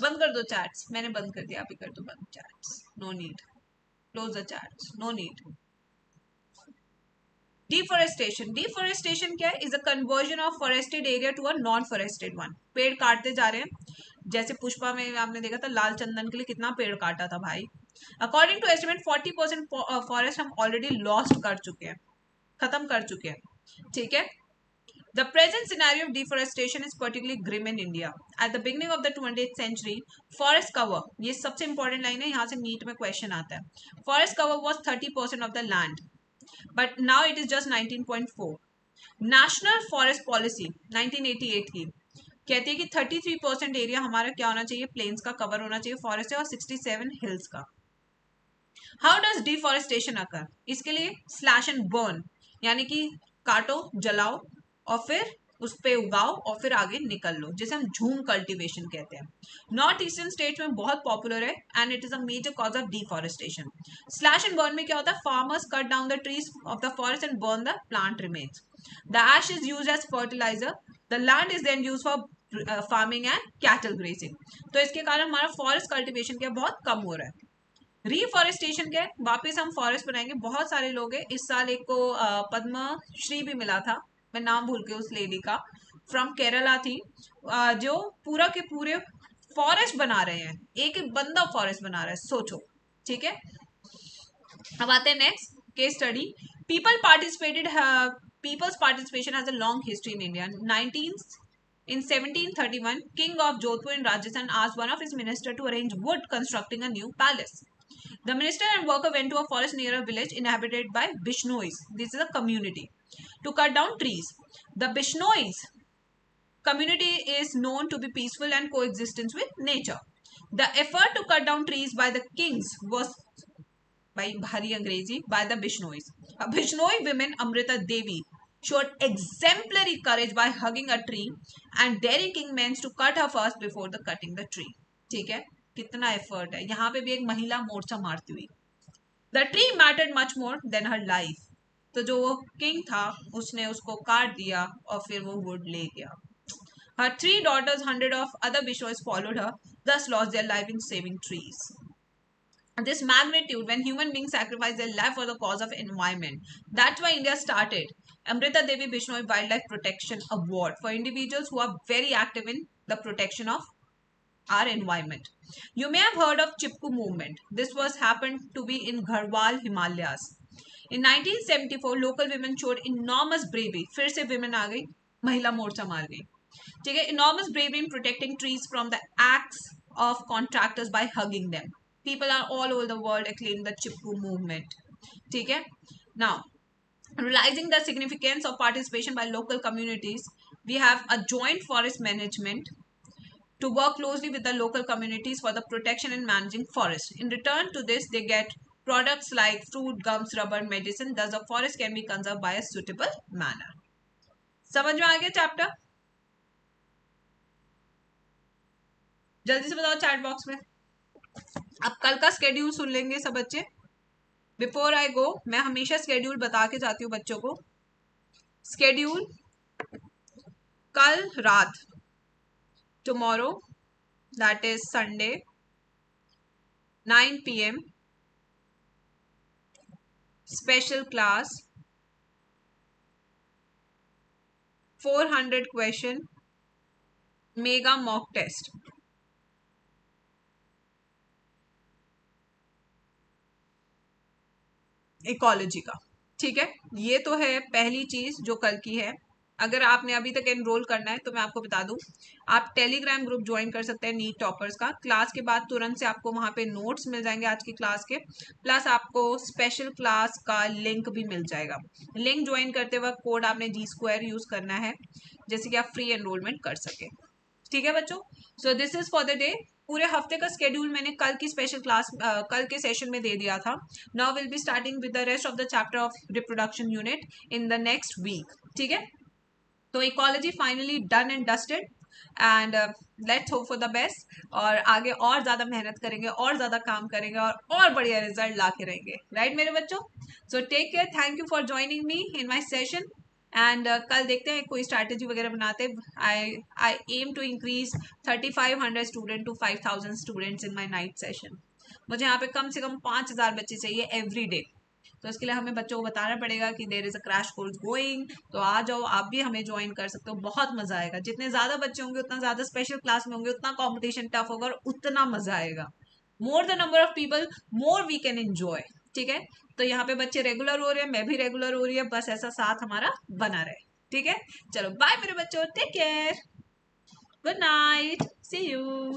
बंद कर दो चैट्स, मैंने बंद कर दिया, अभी कर दो बंद chats, no need, close the chats, no need. Deforestation, deforestation क्या है? Is a conversion of forested area to a non forested one. पेड़ काटते जा रहे हैं, जैसे पुष्पा में आपने देखा था लाल चंदन के लिए कितना पेड़ काटा था भाई। अकॉर्डिंग टू एस्टिमेट 40% फॉरेस्ट हम ऑलरेडी लॉस्ट कर चुके हैं, खत्म कर चुके हैं, ठीक है। The present scenario of deforestation is particularly grim in India. At the beginning of the 20th century, forest cover, ये सबसे important line है, यहाँ से नीट में क्वेश्चन आता है। Forest cover was 30% of the land, but now it is just 19.4. National Forest Policy 1988 की कहती है कि 33% एरिया हमारा क्या होना चाहिए, प्लेन्स का कवर होना चाहिए फॉरेस्ट से, और 67 हिल्स का। हाउ डज डिफॉरेस्टेशन अकर? इसके लिए स्लैश एंड बर्न, यानी कि काटो, जलाओ और फिर उस पे उगाओ और फिर आगे निकल लो, जिसे हम झूम कल्टीवेशन कहते हैं। नॉर्थ ईस्टर्न स्टेट्स में बहुत पॉपुलर है and it is a major cause of deforestation. Slash and burn में क्या होता है? Farmers cut down the trees of the forest and burn the plant remains. The ash is used as fertilizer, the land is then used for farming and cattle grazing. तो इसके कारण हमारा forest cultivation क्या बहुत कम हो रहा है। Reforestation क्या है? वापस हम फॉरेस्ट बनाएंगे। बहुत सारे लोग हैं, इस साल एक को पद्म श्री भी मिला था, मैं नाम भूल गई उस लेडी का, फ्रॉम केरला थी, जो पूरा के पूरे फॉरेस्ट बना रहे हैं, एक एक बंदा फॉरेस्ट बना रहा है, सोचो, ठीक है। अब आते हैं next case study. People participated peoples participation has a long history in India. In 1731, King of Jodhpur in Rajasthan asked one of his ministers to arrange wood constructing a new palace. The minister and worker went to a forest near a village inhabited by Bishnois. This is a community. To cut down trees. The Bishnois community is known to be peaceful and coexistence with nature. The effort to cut down trees by the kings was by Bhari Angrezi by the Bishnois. A Bishnoi woman Amrita Devi showed exemplary courage by hugging a tree and daring king men to cut her first before the cutting the tree. ठीक है, कितना effort है, यहाँ पे भी एक महिला मोर्चा मारती हुई। The tree mattered much more than her life. तो जो वो किंग था उसने उसको काट दिया और फिर वो वुड ले गया। Her 3 daughters, 100 of other Bishnois followed her, thus lost their life in saving trees. This magnitude, when human beings sacrifice their life for the cause of environment. That's why India started Amrita Devi Bishnoi Wildlife Protection Award for individuals who are very active in the protection of our environment. You may have heard of Chipko movement. This was happened to be in Garhwal, Himalayas. In 1974, local women showed enormous bravery. फिर से women आ गई, महिला मोर्चा मार गई, ठीक है। Enormous bravery in protecting trees from the acts of contractors by hugging them. People are all over the world acclaim the Chipko movement, ठीक है। Now, realizing the significance of participation by local communities, we have a joint forest management to work closely with the local communities for the protection and managing forests. In return to this, they get products like fruit, gums, rubber, medicine. Thus, the forest can be conserved by a suitable manner. समझ में आ गया chapter? जल्दी से बताओ chat box में। अब कल का स्केड्यूल सुन लेंगे सब बच्चे। बिफोर आई गो, मैं हमेशा स्केड्यूल बता के जाती हूँ बच्चों को। स्केड्यूल कल रात, tomorrow that is Sunday 9 PM special class 400 question mega mock test. Ecology का, ठीक है। ये तो है पहली चीज जो कल की है। अगर आपने अभी तक एनरोल करना है तो मैं आपको बता दूं, आप टेलीग्राम ग्रुप ज्वाइन कर सकते हैं नीट टॉपर्स का। क्लास के बाद तुरंत से आपको वहां पे नोट्स मिल जाएंगे आज की क्लास के, प्लस आपको स्पेशल क्लास का लिंक भी मिल जाएगा। लिंक ज्वाइन करते वक्त कोड आपने G² यूज करना है, जैसे कि आप फ्री एनरोलमेंट कर सके। ठीक है बच्चों, so this is for the day. पूरे हफ्ते का स्केड्यूल मैंने कल की स्पेशल क्लास कल के सेशन में दे दिया था। Now will be starting with the rest of the chapter of reproduction unit in the next week. ठीक है, तो ecology finally done and dusted and let's hope for the best. और आगे और ज्यादा मेहनत करेंगे और ज्यादा काम करेंगे और बढ़िया रिजल्ट ला के रहेंगे, राइट मेरे बच्चों। So take care, thank you for joining me in my session and कल देखते हैं कोई स्ट्रैटेजी वगैरह बनाते। I am to increase 3500 student to 5000 students in my night session. मुझे यहाँ पे कम से कम 5000 बच्चे चाहिए एवरी डे। तो इसके लिए हमें बच्चों को बताना पड़ेगा कि there is a crash course going, तो आ जाओ, आप भी हमें ज्वाइन कर सकते हो, बहुत मजा आएगा। जितने ज्यादा बच्चे होंगे उतना ज्यादा स्पेशल क्लास में होंगे, उतना कॉम्पिटिशन टफ होगा और उतना मजा आएगा। More the number of people more we can enjoy. ठीक है, तो यहाँ पे बच्चे रेगुलर हो रहे हैं, मैं भी रेगुलर हो रही है, बस ऐसा साथ हमारा बना रहे। ठीक है, चलो बाय मेरे बच्चों, take care, good night, see you.